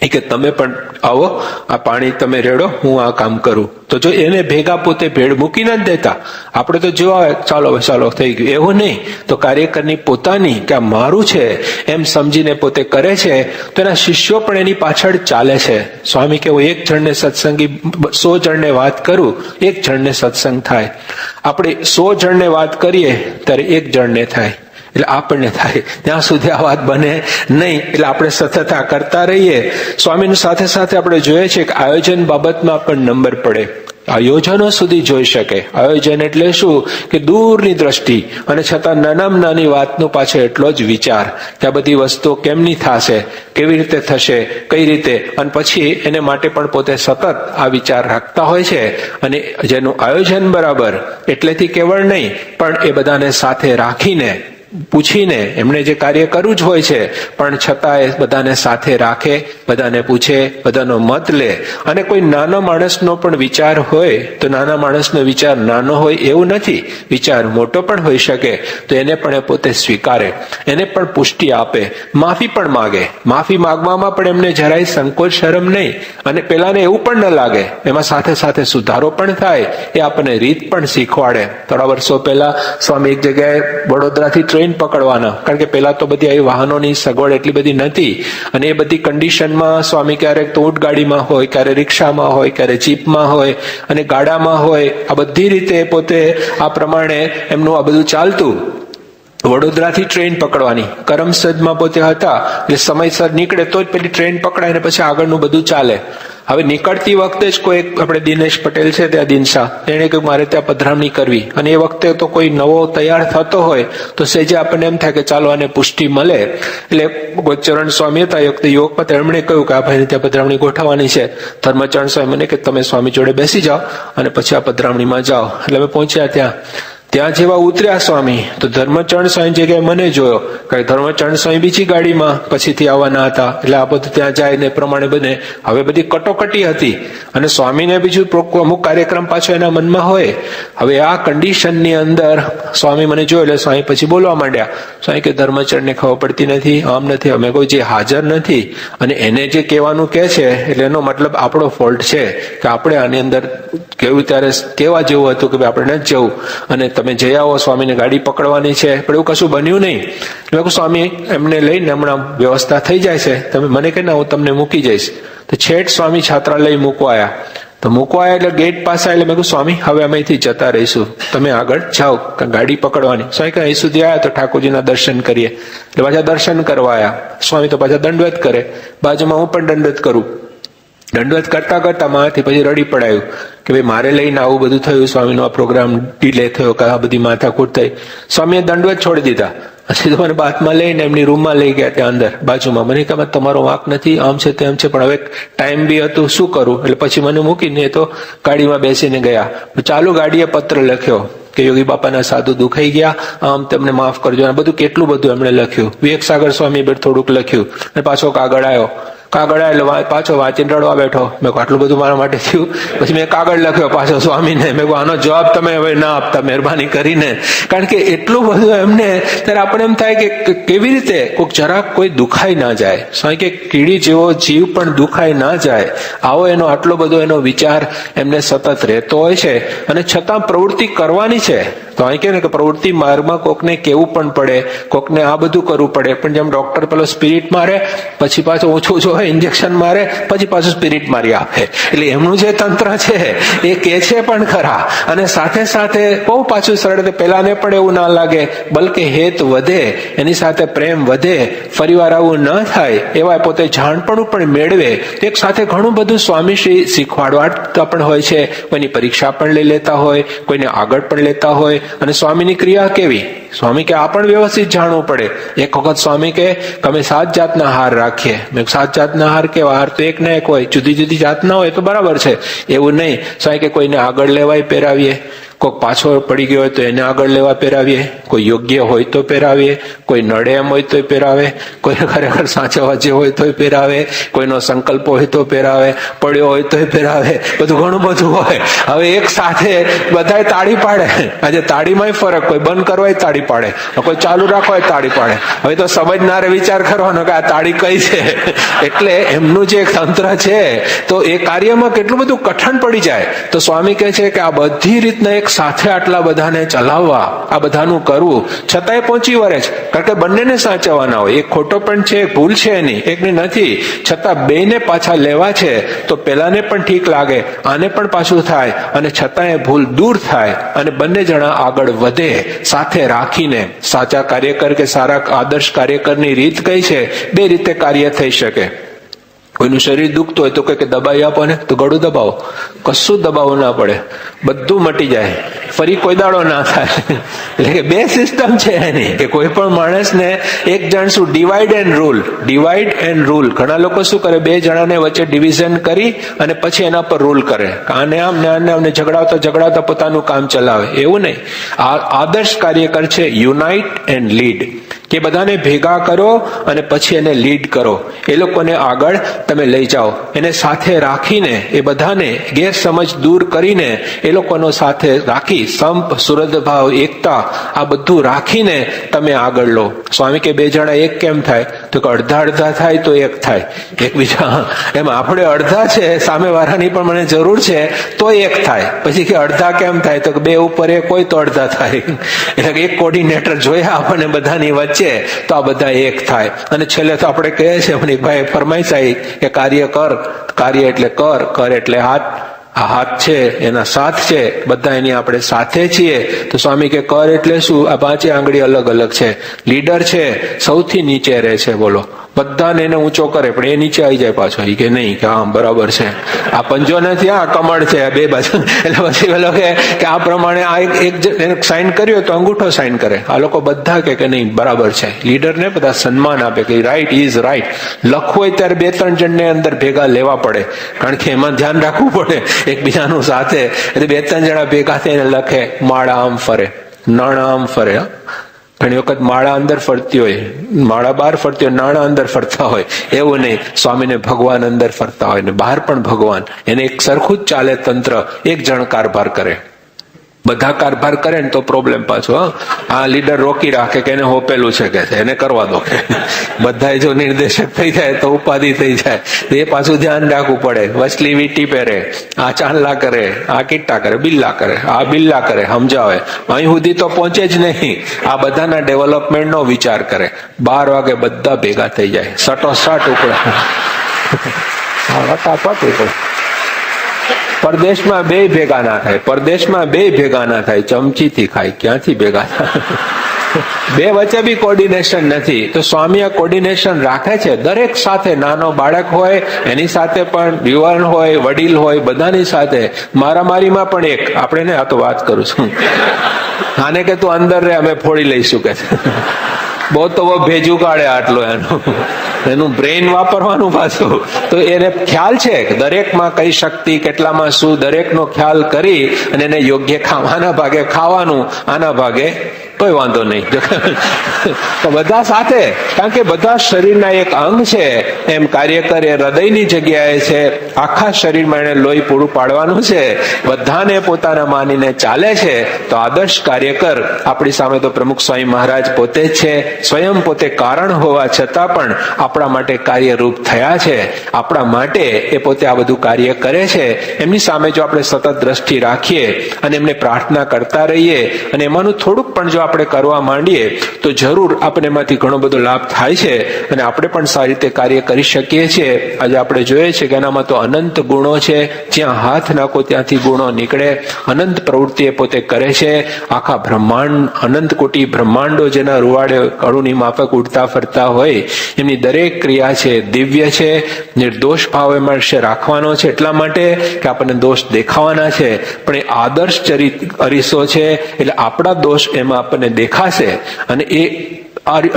એ કે તમે પણ આવો, આ પાણી તમે રેડો, હું આ કામ કરું. તો જો એને ભેગા પોતે ભેળ મૂકી ન દેતા. આપણે તો જો આવે ચાલો થઈ ગયું, એવું નહીં. તો કાર્યકરની પોતાની કે આ મારું છે એમ સમજીને પોતે કરે છે, તો એના શિષ્યો પણ એની પાછળ ચાલે છે. સ્વામી કે હું એક જણને સત્સંગી 100 જણને વાત કરું, એક જણને સત્સંગ થાય. આપણે 100 જણને વાત કરીએ ત્યારે એક જણને થાય, એટલે આપણને થાય. ત્યાં સુધી આ વાત બને નહીં. એટલે આપણે સતત આ કરતા રહીએ. સ્વામીની સાથે સાથે આપણે જોઈએ છે કે આયોજન બાબતમાં પણ નંબર પડે, આયોજનો સુધી જોઈ શકે. આયોજન એટલે શું કે દૂરની દ્રષ્ટિ, અને છતાં નાનામાં નાની વાતનો પાછળ એટલો જ વિચાર કે આ બધી વસ્તુઓ કેમની થશે, કેવી રીતે થશે, કઈ રીતે, અને પછી એને માટે પણ પોતે સતત આ વિચાર રાખતા હોય છે. અને જેનું આયોજન બરાબર એટલેથી કેવળ નહીં, પણ એ બધાને સાથે રાખીને પૂછીને, એમને જે કાર્ય કરવું જ હોય છે પણ છતાં એ બધાને સાથે રાખે, બધાને પૂછે, બધાનો મત લે. અને કોઈ નાનો માણસનો પણ વિચાર હોય તો નાના માણસનો વિચાર નાનો હોય એવું નથી, વિચાર મોટો પણ હોઈ શકે. તો એને પણ એ પોતે સ્વીકારે, એને પણ પુષ્ટિ આપે, માફી પણ માગે. માફી માગવામાં પણ એમને જરાય સંકોચ શરમ નહીં. અને પેલાને એવું પણ ન લાગે, એમાં સાથે સાથે સુધારો પણ થાય. એ આપણને રીત પણ શીખવાડે. થોડા વર્ષો પહેલા સ્વામી એક જગ્યાએ વડોદરાથી ટ્રેન પકડવાના, કારણ કે પેલા તો બધી આવી વાહનોની સગવડ એટલી બધી નથી. અને એ બધી કન્ડિશનમાં સ્વામી ક્યારેક તો ઊંટ ગાડીમાં હોય, ક્યારે રિક્ષામાં હોય, ક્યારે જીપમાં હોય, અને ગાડામાં હોય. આ બધી રીતે પોતે આ પ્રમાણે એમનું આ બધું ચાલતું. વડોદરાથી ટ્રેન પકડવાની, કરમસદમાં પોતે હતા, એટલે સમયસર નીકળે તો જ પેલી ટ્રેન પકડાય ને પછી આગળનું બધું ચાલે. હવે નીકળતી વખતે જ કોઈ આપણે દિનેશ પટેલ છે ત્યાં દિનશા, એને કહ્યું મારે ત્યાં પધરામણી કરવી. અને એ વખતે તો કોઈ નવો તૈયાર થતો હોય તો સેજે આપણને એમ થાય કે ચાલો આને પુષ્ટિ મળે. એટલે ગોચરણ સ્વામી હતા, એ વખતે યોગપત, એમણે કહ્યું કે આ ભાઈને ત્યાં પધરામણી ગોઠવવાની છે. ધર્મચરણ સ્વામી મને કે તમે સ્વામી જોડે બેસી જાઓ અને પછી આ પધરામણીમાં જાઓ. એટલે અમે પહોંચ્યા ત્યાં જેવા ઉતર્યા સ્વામી, તો ધર્મચરણ સ્વામી જગ્યાએ મને જોયો, કારણ ધર્મચરણ સ્વામી બીજી ગાડીમાં પછીથી આવવાના હતા. એટલે આ બધું ત્યાં જાય ને પ્રમાણે બને. હવે બધી કટોકટી હતી અને સ્વામીને બીજું અમુક કાર્યક્રમ પાછો એના મનમાં હોય. હવે આ કન્ડિશનની અંદર સ્વામી મને જોયો, એટલે સ્વામી પછી બોલવા માંડ્યા. સ્વામી કે ધર્મચરણને ખબર પડતી નથી, આમ નથી. અમે કોઈ જે હાજર નથી અને એને જે કહેવાનું કે છે, એટલે એનો મતલબ આપણો ફોલ્ટ છે કે આપણે આની અંદર કેવું ત્યારે કેવા જેવું હતું કે ભાઈ આપણે નથી જવું અને તમે જઈ આવો, સ્વામીને ગાડી પકડવાની છે. પણ એવું કશું બન્યું નહીં. એટલે સ્વામી એમને લઈને હમણાં વ્યવસ્થા થઈ જાય છે, તમે મને કે ના હું તમને મૂકી જઈશ. તો છેટ સ્વામી છાત્રાલય મૂકવા આવ્યા. તો મૂકવા આવ્યા એટલે ગેટ પાસે, એટલે મેં કહ્યું સ્વામી હવે અમે અહીંથી જતા રહીશું, તમે આગળ જાઓ, ગાડી પકડવાની. સ્વામી કે અહીં સુધી આવ્યા તો ઠાકોરજીના દર્શન કરીએ. એટલે પાછા દર્શન કરવા આવ્યા. સ્વામી તો પાછા દંડવત કરે, બાજુમાં હું પણ દંડવત કરું. દંડવત કરતા કરતા મારાથી પછી રડી પડાયું કે ભાઈ મારે લઈને આવું બધું થયું, સ્વામીનો આ પ્રોગ્રામ ડીલે થયો, આ બધી માથાકૂટ થઈ. સ્વામીએ દંડવત છોડી દીધા. પછી તો મને બાથમાં લઈને એમની રૂમમાં લઈ ગયા ત્યાં અંદર બાજુમાં. મને કહે તમારો વાંક નથી, આમ છે તેમ છે, પણ હવે ટાઈમ બી હતું, શું કરું? એટલે પછી મને મૂકીને તો ગાડીમાં બેસીને ગયા. ચાલુ ગાડીએ પત્ર લખ્યો કે યોગી બાપાના સાધુ દુખાઈ ગયા, આમ તેમને માફ કરજો, બધું કેટલું બધું એમણે લખ્યું. વિવેક સાગર સ્વામી થોડુંક લખ્યું અને પાછો કાગળ આવ્યો. એટલે પાછો વાંચીને રડવા બેઠો. મેં કહું આટલું બધું મારા માટે થયું. પછી મેં કાગળ લખ્યો પાછો સ્વામીને. મેં કહું આનો જવાબ તમે હવે ના આપતા મહેરબાની કરીને, કારણ કે એટલું બધું એમને. ત્યારે આપણે એમ થાય કે કેવી રીતે કોઈક જરાક કોઈ દુખાઈ ના જાય. સ્વામી કે કીડી જેવો જીવ પણ દુખાઈ ના જાય, આવો એનો આટલો બધો એનો વિચાર એમને સતત રહેતો હોય છે. અને છતાં પ્રવૃત્તિ કરવાની છે. તો અહીં કે પ્રવૃત્તિ માર્ગમાં કોકને કેવું પણ પડે, કોકને આ બધું કરવું પડે. પણ જેમ ડોક્ટર પેલો સ્પિરિટ મારે, પછી પાછું ઓછું જો ઇન્જેક્શન મારે, પછી પાછું સ્પિરિટ મારી આપે. એટલે એમનું જે તંત્ર છે એ કે છે પણ ખરા, અને સાથે સાથે બહુ પાછું સરળ. પેલાને પણ એવું ના લાગે, બલકે હેત વધે, એની સાથે પ્રેમ વધે, ફરીવાર આવું ન થાય એવા પોતે જાણપણું પણ મેળવે. એક સાથે ઘણું બધું સ્વામીશ્રી શીખવાડવા પણ હોય છે. કોઈની પરીક્ષા પણ લઈ લેતા હોય, કોઈને આગળ પણ લેતા હોય. અને સ્વામીની ક્રિયા કેવી, સ્વામી કે આ પણ વ્યવસ્થિત જાણવું પડે. એક વખત સ્વામી કે અમે 7 જાતના હાર રાખીએ. મેં 7 જાતના હાર કેવા? હાર તો એક ના એક હોય, જુદી જુદી જાતના હોય તો બરાબર છે, એવું નહીં. સ્વામી કે કોઈને આગળ લેવાય પહેરાવીએ, કોઈ પાછો પડી ગયો હોય તો એને આગળ લેવા પહેરાવીએ, કોઈ યોગ્ય હોય તો પહેરાવીએ, કોઈ નડે એમ હોય તો પહેરાવે, કોઈ ખરેખર સાચા જે હોય તો પહેરાવે, કોઈનો સંકલ્પ હોય તો પહેરાવે, પડ્યો હોય તો પહેરાવે, બધું ઘણું બધું હોય. હવે એક સાથે બધાય તાળી પાડે. આજે તાળીમાંય ફરક, કોઈ બંધ કરવાય તાળી પાડે, કોઈ ચાલુ રાખવાય તાળી પાડે. હવે તો સમજનારે વિચાર કરવાનો કે આ તાળી કઈ છે. એટલે એમનું જે તંત્ર છે તો એ કાર્યમાં કેટલું બધું કઠણ પડી જાય. તો સ્વામી કહે છે કે આ બધી રીતના એક સાથે આટલા બધાને ચલાવવા, આ બધાનું કરવું, છતાંય પહોંચી વળે છે. કારણ કે બંનેને સાચવવાના હોય. એક ખોટો પણ છે, એક ભૂલ છે એની, એકની નથી, છતાં બેને પાછા લેવા છે. તો પેલાને પણ ઠીક લાગે, આને પણ પાછું થાય, અને છતાંય ભૂલ દૂર થાય, અને બંને જણા આગળ વધે. સાથે રાખીને સાચા કાર્યકર કે સારા આદર્શ કાર્યકરની રીત કઈ છે? 2 રીતે કાર્ય થઈ શકે. કોઈનું શરીર દુખતું હોય તો કે દબાઈ આપો ને, તો ગળું દબાવો, કશું દબાવવું ના પડે, બધું મટી જાય, ફરી કોઈ દાડો ના થાય. એટલે કે 2 સિસ્ટમ છે એની, કે કોઈ પણ માણસને એક જણ શું divide and rule, divide and rule. ઘણા લોકો શું કરે, 2 જણાને વચ્ચે ડિવિઝન કરી અને પછી એના પર રૂલ કરે. આને આમ ને આને આમને ઝઘડાવતા પોતાનું કામ ચલાવે, એવું નહીં. આ આદર્શ કાર્યકર છે યુનાઇટ એન્ડ લીડ, કે બધાને ભેગા કરો અને પછી એને લીડ કરો. એ લોકોને આગળ તમે લઈ જાઓ, એને સાથે રાખીને, એ બધાને ગેરસમજ દૂર કરીને એ લોકોનો સાથે રાખી, સંપ, સુરદ ભાવ, એકતા, આ બધું રાખીને તમે આગળ લો. સ્વામી કે 2 જણા એક કેમ થાય? તો કે અડધા થાય તો એક થાય. એકબીજા એમ આપણે અડધા છે, સામે વાળાની પણ મને જરૂર છે તો એક થાય. પછી કે અડધા કેમ થાય? તો કે 2 ઉપર 1 હોય તો અડધા થાય. એટલે કે એક કોર્ડિનેટર જોયા આપણને બધાની વચ્ચે, તો આ બધા એક થાય. અને છેલ્લે તો આપણે કહીએ છીએ મણિકભાઈ ફરમાઈશ આવી કે કાર્ય કર, કાર્ય એટલે કર એટલે હાથ. આ હાથ છે એના સાથ છે, બધા એની આપણે સાથે છીએ. તો સ્વામી કે કર એટલે શું? આ 5 આંગળી અલગ અલગ છે. લીડર છે સૌથી નીચે રહે છે, બોલો, બધાને એને ઊંચો કરે પણ એ નીચે આવી જાય પાછો. એ કે નહીં કે હા બરાબર છે, આ પંજો નથી, આ કમળ છે, 2 બાજુ. એટલે પછી પેલો કે આ પ્રમાણે આ એક સાઇન કર્યો તો અંગૂઠો સાઇન કરે. આ લોકો બધા કે નહીં બરાબર છે. લીડરને બધા સન્માન આપે કે રાઈટ ઇઝ રાઈટ. લખવું હોય ત્યારે 2-3 જણને અંદર ભેગા લેવા પડે, કારણ કે એમાં ધ્યાન રાખવું પડે એકબીજાનું સાથે. એટલે 2-3 જણા ભેગા થઈને લખે. માળા આમ ફરે, નાણાં આમ ફરે. ઘણી વખત માળા અંદર ફરતી હોય, માળા બહાર ફરતી હોય, નાણાં અંદર ફરતા હોય. એવું નહીં, સ્વામીને ભગવાન અંદર ફરતા હોય ને બહાર પણ ભગવાન. એને એક સરખું જ ચાલે તંત્ર. એક જણ કારભાર કરે, બધા કારભાર કરે ને તો પ્રોબ્લેમ પાછો. આ લીડર રોકી રાખે કે એને હોપેલું છે, કે એને કરવા દો. બધા જો નિર્દેશક થઈ જાય તો ઉપાધિ થઈ જાય. એ પાછું ધ્યાન રાખવું પડે. વચલી વીટી પહેરે, આ ચાંદલા કરે, આ કીટા કરે, બિલ્લા કરે, આ બિલ્લા કરે, સમજાવે. અહીં સુધી તો પહોંચે જ નહીં. આ બધાના ડેવલપમેન્ટનો વિચાર કરે. 12 વાગે બધા ભેગા થઈ જાય, સટોસટ ઉપડે. પરદેશમાં 2 ભેગા ના થાય, પરદેશમાં 2 ભેગા ના થાય, ચમચીથી ખાય, ક્યાંથી ભેગા થાય? 2 વચ્ચે બી કોર્ડિનેશન નથી. તો સ્વામી આ કોર્ડિનેશન રાખે છે દરેક સાથે. નાનો બાળક હોય એની સાથે પણ, યુવાન હોય, વડીલ હોય, બધાની સાથે. મારામારીમાં પણ એક, આપણે ને આ તો વાત કરું છું, આને કે તું અંદર રે, અમે ફોડી લઈશું કે. બહુ તો ભેજું કાઢે આટલો એનું બ્રેઇન વાપરવાનું પાછું. તો એને ખ્યાલ છે કે દરેકમાં કઈ શક્તિ, કેટલામાં શું, દરેકનો ખ્યાલ કરી અને એને યોગ્ય આના ભાગે ખાવાનું, આના ભાગે કોઈ વાંધો નહીં. તો બધા સાથે, કારણ કે બધા શરીરના એક અંગ છે એમ કાર્ય કરે. હૃદયની જગ્યાએ છે, આખા શરીરમાં એને લોહી પૂરું પાડવાનું છે, બધાને પોતાના માનીને ચાલે છે. તો આદર્શ કાર્યકર આપણી સામે તો પ્રમુખ સ્વામી મહારાજ પોતે જ છે. સ્વયં પોતે કારણ હોવા છતાં પણ આપણા માટે કાર્યરૂપ થયા છે. આપણા માટે એ પોતે આ બધું કાર્ય કરે છે. એમની સામે જો આપણે સતત દ્રષ્ટિ રાખીએ અને એમને પ્રાર્થના કરતા રહીએ અને એમાંનું થોડુંક પણ જો આપણે કરવા માંડીએ તો જરૂર આપણને એમાંથી ઘણો બધો લાભ થાય છે અને આપણે પણ સારી રીતે કાર્ય કરી શકીએ છીએ. આજે આપણે જોઈએ છે કે એનામાં તો અનંત ગુણો છે. જ્યાં હાથ નાખો ત્યાંથી ગુણો નીકળે. અનંત પ્રવૃત્તિ એ પોતે કરે છે. આખા બ્રહ્માંડ, અનંત કોટી બ્રહ્માંડો જેના રૂવાડે અણુની માફક ઉડતા ફરતા હોય, એમની દરેક ક્રિયા છે દિવ્ય છે. નિર્દોષ ભાવ એમાં રાખવાનો છે એટલા માટે કે આપણને દોષ દેખાવાના છે, પણ એ આદર્શ ચરિત અરીસો છે એટલે આપણા દોષ એમાં આપણને દેખાશે. અને એ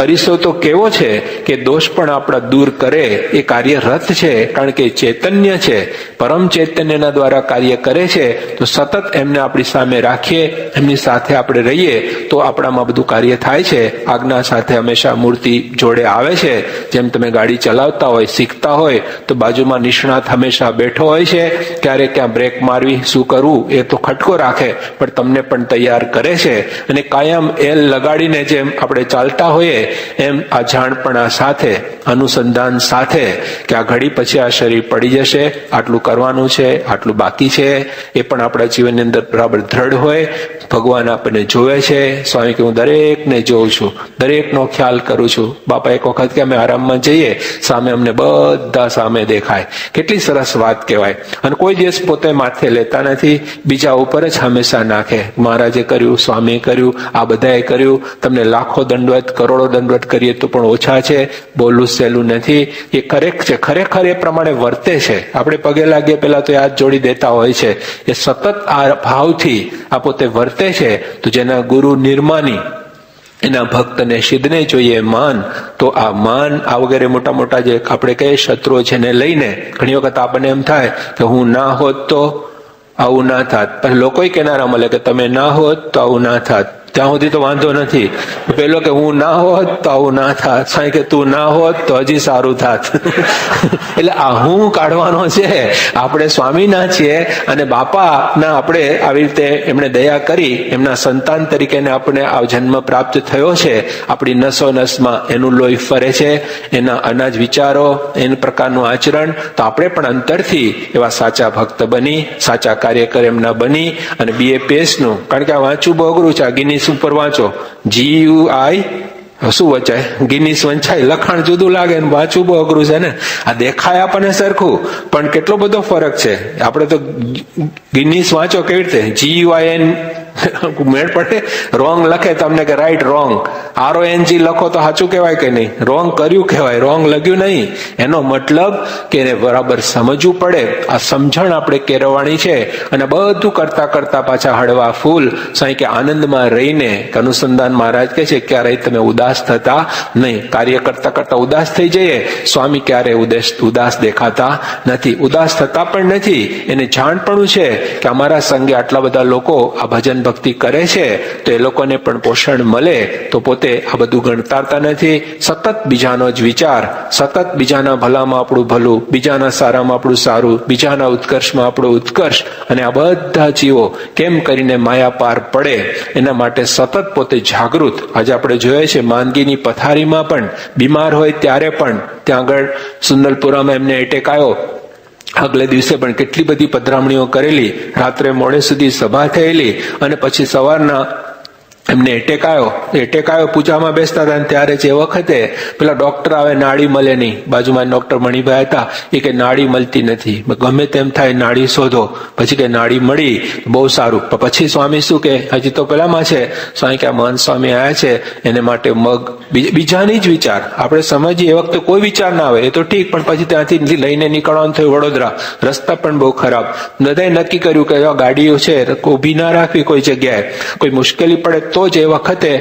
અરીસો તો કેવો છે કે દોષ પણ આપણા દૂર કરે એ કાર્યરત છે, કારણ કે ચૈતન્ય છે, પરમ ચૈતન્યના દ્વારા કાર્ય કરે છે. તો સતત એમને આપણી સામે રાખીએ, એમની સાથે આપણે રહીએ તો આપણામાં બધું કાર્ય થાય છે. આજ્ઞા સાથે હંમેશા મૂર્તિ જોડે આવે છે. જેમ તમે ગાડી ચલાવતા હોય, શીખતા હોય તો બાજુમાં નિષ્ણાત હંમેશા બેઠો હોય છે. ક્યારેક ક્યાં બ્રેક મારવી, શું કરવું એ તો ખટકો રાખે, પણ તમને પણ તૈયાર કરે છે. અને કાયમ એલ લગાડીને જેમ આપણે ચાલતા હોઈએ એમ આ જાણપણા સાથે, અનુસંધાન સાથે કે આ ઘડી પછી આ શરીર પડી જશે, આટલું કરવાનું છે, આટલું બાકી છે, એ પણ આપણા જીવનની અંદર બરાબર દ્રઢ હોય. ભગવાન આપણને જોવે છે. સ્વામી કે હું દરેકને જોઉં છું, દરેકનો ખ્યાલ કરું છું. બાપા એક વખત કે અમે આરામમાં જઈએ, સામે અમને બધા સામે દેખાય. કેટલી સરસ વાત કહેવાય. અને કોઈ દિવસ પોતે માથે લેતા નથી, બીજા ઉપર જ હંમેશા નાખે. મહારાજે કર્યું, સ્વામીએ કર્યું, આ બધાએ કર્યું. તમને લાખો દંડવત, કરોડો દંડવત કરીએ તો પણ ઓછા છે. બોલવું સહેલું નથી. એ કરેક્ટ છે, ખરેખર એ પ્રમાણે વર્તે છે. આપણે પગે લાગીએ પેલા તો હાથ જોડી દેતા હોય છે. એ સતત આ ભાવથી આ પોતે વર્તે છે. તો જેના ગુરુ નિર્માની, એના ભક્તને સિદ્ધને જોઈએ માન, તો આ માન, આ વગેરે મોટા મોટા જે આપણે કહીએ શત્રુઓ છે એને લઈને ઘણી વખત આપણને એમ થાય કે હું ના હોત તો આવું ના થાત. પણ લોકોય કેનારા મળે કે તમે ના હોત તો આવું ના થાત. ત્યાં સુધી તો વાંધો નથી. પેલો કે હું ના હોત તો આવું ના થાત. સાંઈ કે તું ના હોત તો હજી સારું થાત. એટલે આ હું કાઢવાનો છે. આપણે સ્વામીના છીએ અને બાપાના આપણે આવી રીતે એમણે દયા કરી, એમના સંતાન તરીકે આપણે આ જન્મ પ્રાપ્ત થયો છે. આપણી નસો નસમાં એનું લોહી ફરે છે, એના અનાજ વિચારો, એના પ્રકારનું આચરણ. તો આપણે પણ અંતરથી એવા સાચા ભક્ત બની, સાચા કાર્યકર એમના બની અને BAPS નું, કારણ કે આ વાંચવું બહુ અઘરું છે. આ ગિનીસ ઉપર વાંચો, GUI શું વચાય, ગિનીસ વંચાય, લખાણ જુદું લાગે ને વાંચવું બહુ અઘરું છે ને. આ દેખાય આપણને સરખું, પણ કેટલો બધો ફરક છે. આપણે તો ગિનીસ વાંચો કેવી રીતે, GUIN મેળ પડે. રોંગ લખે તમને કે રાઈટ રોંગ, RONG લખો તો સાચું કહેવાય કે નહીં, રોંગ કર્યું કહેવાય, રોંગ લખ્યું નહીં. એનો મતલબ કે એને બરાબર સમજવું પડે. આ સમજણ આપણે કેળવવાની છે. અને બધું કરતા કરતા પાછા હળવા ફૂલ, સાંઈ કે આનંદમાં રહીને, અનુસંધાન મહારાજ કહે છે ક્યારેય તમે ઉદાસ થતા નહીં. કાર્ય કરતા કરતા ઉદાસ થઈ જઈએ, સ્વામી ક્યારેય ઉદાસ દેખાતા નથી, ઉદાસ થતા પણ નથી. એને જાણપણું છે કે અમારા સંગે આટલા બધા લોકો આ ભજન ભક્તિ કરે છે તો એ લોકોને પણ પોષણ મળે. તો પોતે આ બધું ગણતારતા નથી. સતત બીજાનો જ વિચાર, સતત બીજાના ભલામાં આપણું ભલું, બીજાના સારામાં આપણું સારું, બીજાના ઉત્કર્ષમાં આપણો ઉત્કર્ષ. અને આ બધા જીવો કેમ કરીને માયા પાર પડે એના માટે સતત પોતે જાગૃત. આજે આપણે જોઈએ છે માંદગીની પથારીમાં પણ, બીમાર હોય ત્યારે પણ, ત્યાં આગળ સુંદરપુરામાં એમને એટેક આવ્યો. આગલે દિવસે પણ કેટલી બધી પધરામણીઓ કરેલી, રાત્રે મોડે સુધી સભા થયેલી અને પછી સવારના એમને એટેક આવ્યો. પૂજામાં બેસતા હતા ત્યારે જે વખતે પેલા ડોક્ટર આવે, નાડી મળે નહીં. બાજુમાં ડોક્ટર મણિભાઈ હતા, એ કે નાડી મળતી નથી, ગમે તેમ થાય નાડી શોધો. પછી કે નાડી મળી, બહુ સારું. પછી સ્વામી શું કે, હજી તો પેલામાં છે. સ્વામી કે મહંત સ્વામી આવ્યા છે એને માટે મગ, બીજાની જ વિચાર. આપણે સમજીએ એ વખતે કોઈ વિચાર ના આવે એ તો ઠીક, પણ પછી ત્યાંથી લઈને નીકળવાનું થયું વડોદરા. રસ્તા પણ બહુ ખરાબ. બધાએ નક્કી કર્યું કે ગાડીઓ છે ઊભી ના રાખવી કોઈ જગ્યાએ, કોઈ મુશ્કેલી પડે તો જ એ વખતે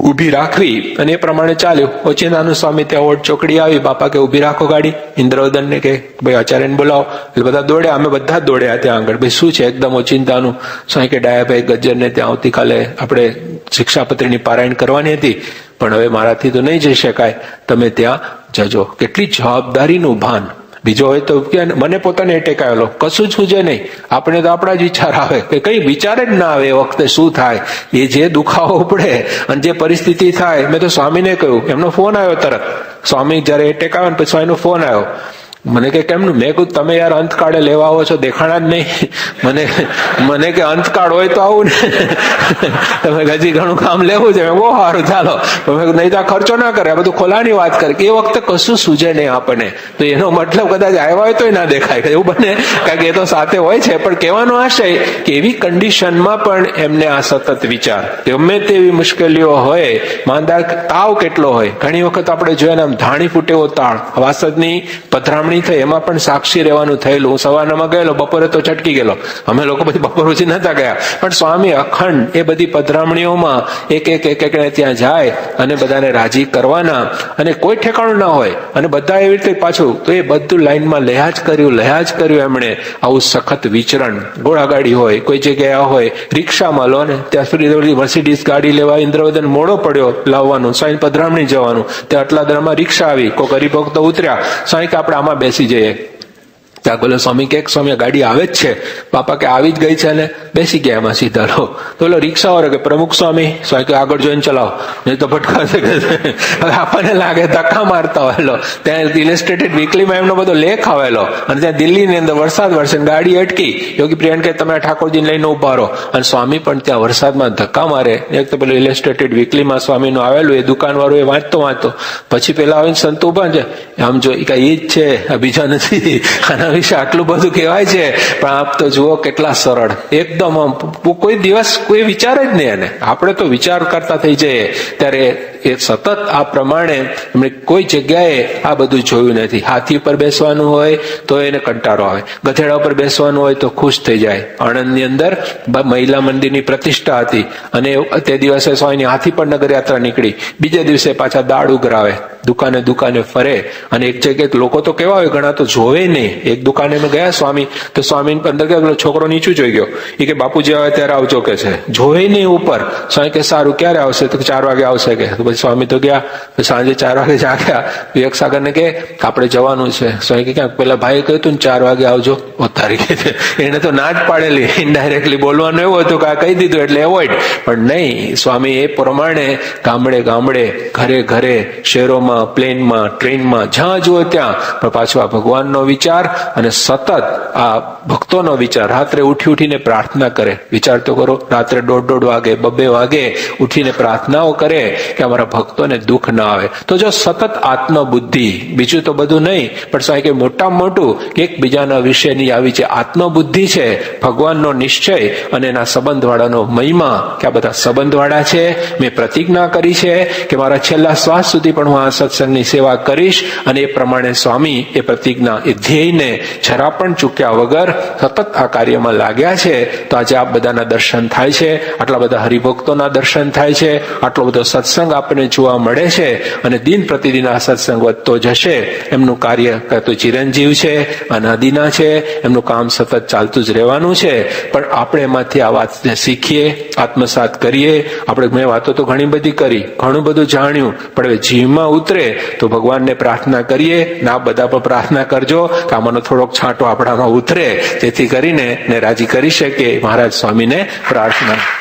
ઊભી રાખવી અને એ પ્રમાણે ચાલ્યું. ઓચિંતાનું સ્વામી ત્યાં ઓટ ચોકડી આવી, બાપા કે ઊભી રાખો ગાડી. ઇન્દ્રવદનને કે ભાઈ આચાર્યને બોલાવો. એટલે બધા દોડ્યા, અમે બધા જ દોડ્યા ત્યાં આગળ. ભાઈ શું છે એકદમ ઓચિંતાનું? સ્વામી કે ડાયાભાઈ ગજ્જરને ત્યાં આવતીકાલે આપણે શિક્ષાપત્રીની પારાયણ કરવાની હતી, પણ હવે મારાથી તો નહીં જઈ શકાય, તમે ત્યાં જજો. કેટલી જવાબદારીનું ભાન! બીજો હોય તો મને પોતાને એટેક આવેલો, કશું જ સૂજે નહીં. આપણે તો આપણા જ વિચાર આવે, કે કઈ વિચાર જ ના આવે એ વખતે શું થાય, એ જે દુખાવો પડે અને જે પરિસ્થિતિ થાય. મેં તો સ્વામીને કહ્યું, એમનો ફોન આવ્યો તરત. સ્વામી જયારે એટેક આવે ને પછી સ્વામીનો ફોન આવ્યો. મને કે કેમનું? મેં કહ્યું તમે યાર અંતકાળે લેવા આવો છો, દેખાણા જ નહીં. મને કે અંતકાળ હોય તો આવું ને, તમે હજી ઘણું કામ લેવું છે. બહુ સારું, ચાલો. નહીં તો ખર્ચો ના કરે, આ બધું ખોલાની વાત કરે. એ વખતે કશું સૂજે નહીં આપણને. તો એનો મતલબ કદાચ આવ્યા હોય તોય ના દેખાય, એવું બને. કારણ કે એ તો સાથે હોય છે, પણ કહેવાનો આશય કે એવી કન્ડિશનમાં પણ એમને આ સતત વિચાર, ગમે તેવી મુશ્કેલીઓ હોય, માંદા તાવ કેટલો હોય. ઘણી વખત આપણે જોઈએ ને આમ ધાણી ફૂટેવો તાળ, વાસદની પધરામણી થઈ, એમાં પણ સાક્ષી રહેવાનું થયેલું. હું સવારમાં ગયેલો, બપોરે તો છટકી ગયેલો. અમે લોકો બધી બપોર પછી નતા ગયા, પણ સ્વામી અખંડ એ બધી પધરામણીઓમાં એક ને ત્યાં જાય અને બધાને રાજી કરવાના, અને કોઈ ઠેકાણું ના હોય, અને બધા એવી રીતે પાછું તો એ બધું લાઈનમાં લયા જ કર્યું એમણે. આવું સખત વિચરણ, ઘોડાગાડી હોય, કોઈ જગ્યાએ હોય, રિક્ષામાં લો ને, ત્યાં સુધી મર્સિડીઝ ગાડી લેવા ઇન્દ્રવદન મોડો પડ્યો લાવવાનું, સ્વામી પધરામણી જવાનું, ત્યાં આટલા દરમાં રિક્ષા આવી, કોઈ હરિભક્તો ઉતર્યા, સ્વામી કે આપણે આમાં બેસી જઈએ. ત્યાં બોલો સ્વામી કે સ્વામી ગાડી આવે જ છે. બાપા કે આવી જ ગઈ છે, ને બેસી ગયા એમાં સીધા લો. તો બોલો રિક્ષા વાળો કે પ્રમુખ સ્વામી. સ્વામી કે આગળ જોઈને ચલાવો, નહીં તો ભટકાશે. હવે આપણને લાગે ધક્કા મારતા હોય. લો ત્યાં ઇલેસ્ટ્રેટેડ વીકલીમાં એમનો બધો લેખ આવેલો, અને ત્યાં દિલ્હીની અંદર વરસાદ વરસે, ગાડી અટકી. યોગી પ્રિયન કે તમે ઠાકોરજીને લઈને ઉભા રહો, અને સ્વામી પણ ત્યાં વરસાદમાં ધક્કા મારે. એક તો પેલું ઇલેસ્ટ્રેટેડ વીકલીમાં સ્વામીનું આવેલું, એ દુકાનવાળો એ વાંચતો પછી પેલા આવીને સંત ઉભા છે, આમ જો એ જ છે, બીજા નથી. આના વિશે આટલું બધું કહેવાય છે, પણ આપ તો જુઓ કેટલા સરળ, એકદમ કોઈ દિવસ કોઈ વિચાર જ નહીં. એને આપણે તો વિચાર કરતા થઈ જઈએ. ત્યારે એ સતત આ પ્રમાણે એમણે કોઈ જગ્યાએ આ બધું જોયું નથી. હાથી ઉપર બેસવાનું હોય તો એને કંટાળો આવે, ગધેડા ઉપર બેસવાનું હોય તો ખુશ થઈ જાય. આણંદની અંદર મહિલા મંદિરની પ્રતિષ્ઠા હતી, અને તે દિવસે સ્વામીની હાથી પર નગર યાત્રા નીકળી. બીજે દિવસે પાછા દાળ ઉઘરાવે, દુકાને ફરે, અને એક જગ્યાએ લોકો તો કેવા હોય, ઘણા તો જોવે નહીં. એક દુકાને અમે ગયા સ્વામી, તો સ્વામી અંદર ગયા, છોકરો નીચું જોઈ ગયો. એ કે બાપુજી આવે ત્યારે આવજો કે છે, જોવે નહીં ઉપર. સ્વામી કે સારું, ક્યારે આવશે? તો 4 વાગે આવશે કે. તો પછી સ્વામી તો ગયા, સાંજે 4 વાગે જાગ્યા. વિવેક સાગરને કે આપણે જવાનું છે. સ્વામી કે ક્યાંક પેલા ભાઈ કહ્યું તું 4 વાગે આવજો. તારીખે એને તો ના જ પાડેલી, ઇનડાયરેક્ટલી બોલવાનું એવું હતું કે આ કહી દીધું એટલે એવોઇડ. પણ નહીં, સ્વામી એ પ્રમાણે ગામડે ઘરે શહેરોમાં, પ્લેનમાં, ટ્રેનમાં, જ્યાં જુઓ ત્યાં, પણ પાછો આ ભગવાનનો વિચાર, અને સતત આ ભક્તોનો વિચાર. રાત્રે ઉઠીને પ્રાર્થના કરે. વિચાર તો કરો, રાત્રે 1:30 વાગે 2 વાગે ઉઠીને પ્રાર્થનાઓ કરે કે અમારા ભક્તોને દુઃખ ના આવે. તો જો સતત આત્મબુદ્ધિ, બીજું તો બધું નહીં, પણ સાહેબ કે મોટામાં મોટું કે એકબીજાના વિષયની આવી જે આત્મબુદ્ધિ છે, ભગવાનનો નિશ્ચય અને એના સંબંધવાળાનો મહિમા, કે આ બધા સંબંધવાળા છે. મેં પ્રતિજ્ઞા કરી છે કે મારા છેલ્લા શ્વાસ સુધી પણ હું આ સત્સંગની સેવા કરીશ, અને એ પ્રમાણે સ્વામી એ પ્રતિજ્ઞા, એ ધ્યેયને જરા પણ ચૂક્યા વગર સતત આ કાર્યમાં લાગ્યા છે. તો આજે આપ બધાના દર્શન થાય છે, આટલા બધા હરિભક્તોના દર્શન થાય છે, આટલો બધો સત્સંગ આપણને જોવા મળે છે, અને દિન પ્રતિદિન આ સત્સંગ વધતો જશે. એમનું કાર્ય તો ચિરંજીવ છે, અનાદિના છે, એમનું કામ સતત ચાલતું જ રહેવાનું છે. પણ આપણે એમાંથી આ વાત શીખીએ, આત્મસાત કરીએ. મેં વાતો તો ઘણી બધી કરી, ઘણું બધું જાણ્યું, પણ હવે જીવમાં ઉતરે તો ભગવાનને પ્રાર્થના કરીએ. ના બધા પણ પ્રાર્થના કરજો કે આમાંનો થોડોક છાંટો આપણામાં ઉતરે, જેથી કરીને રાજી કરી શકે. મહારાજ સ્વામીને પ્રાર્થના.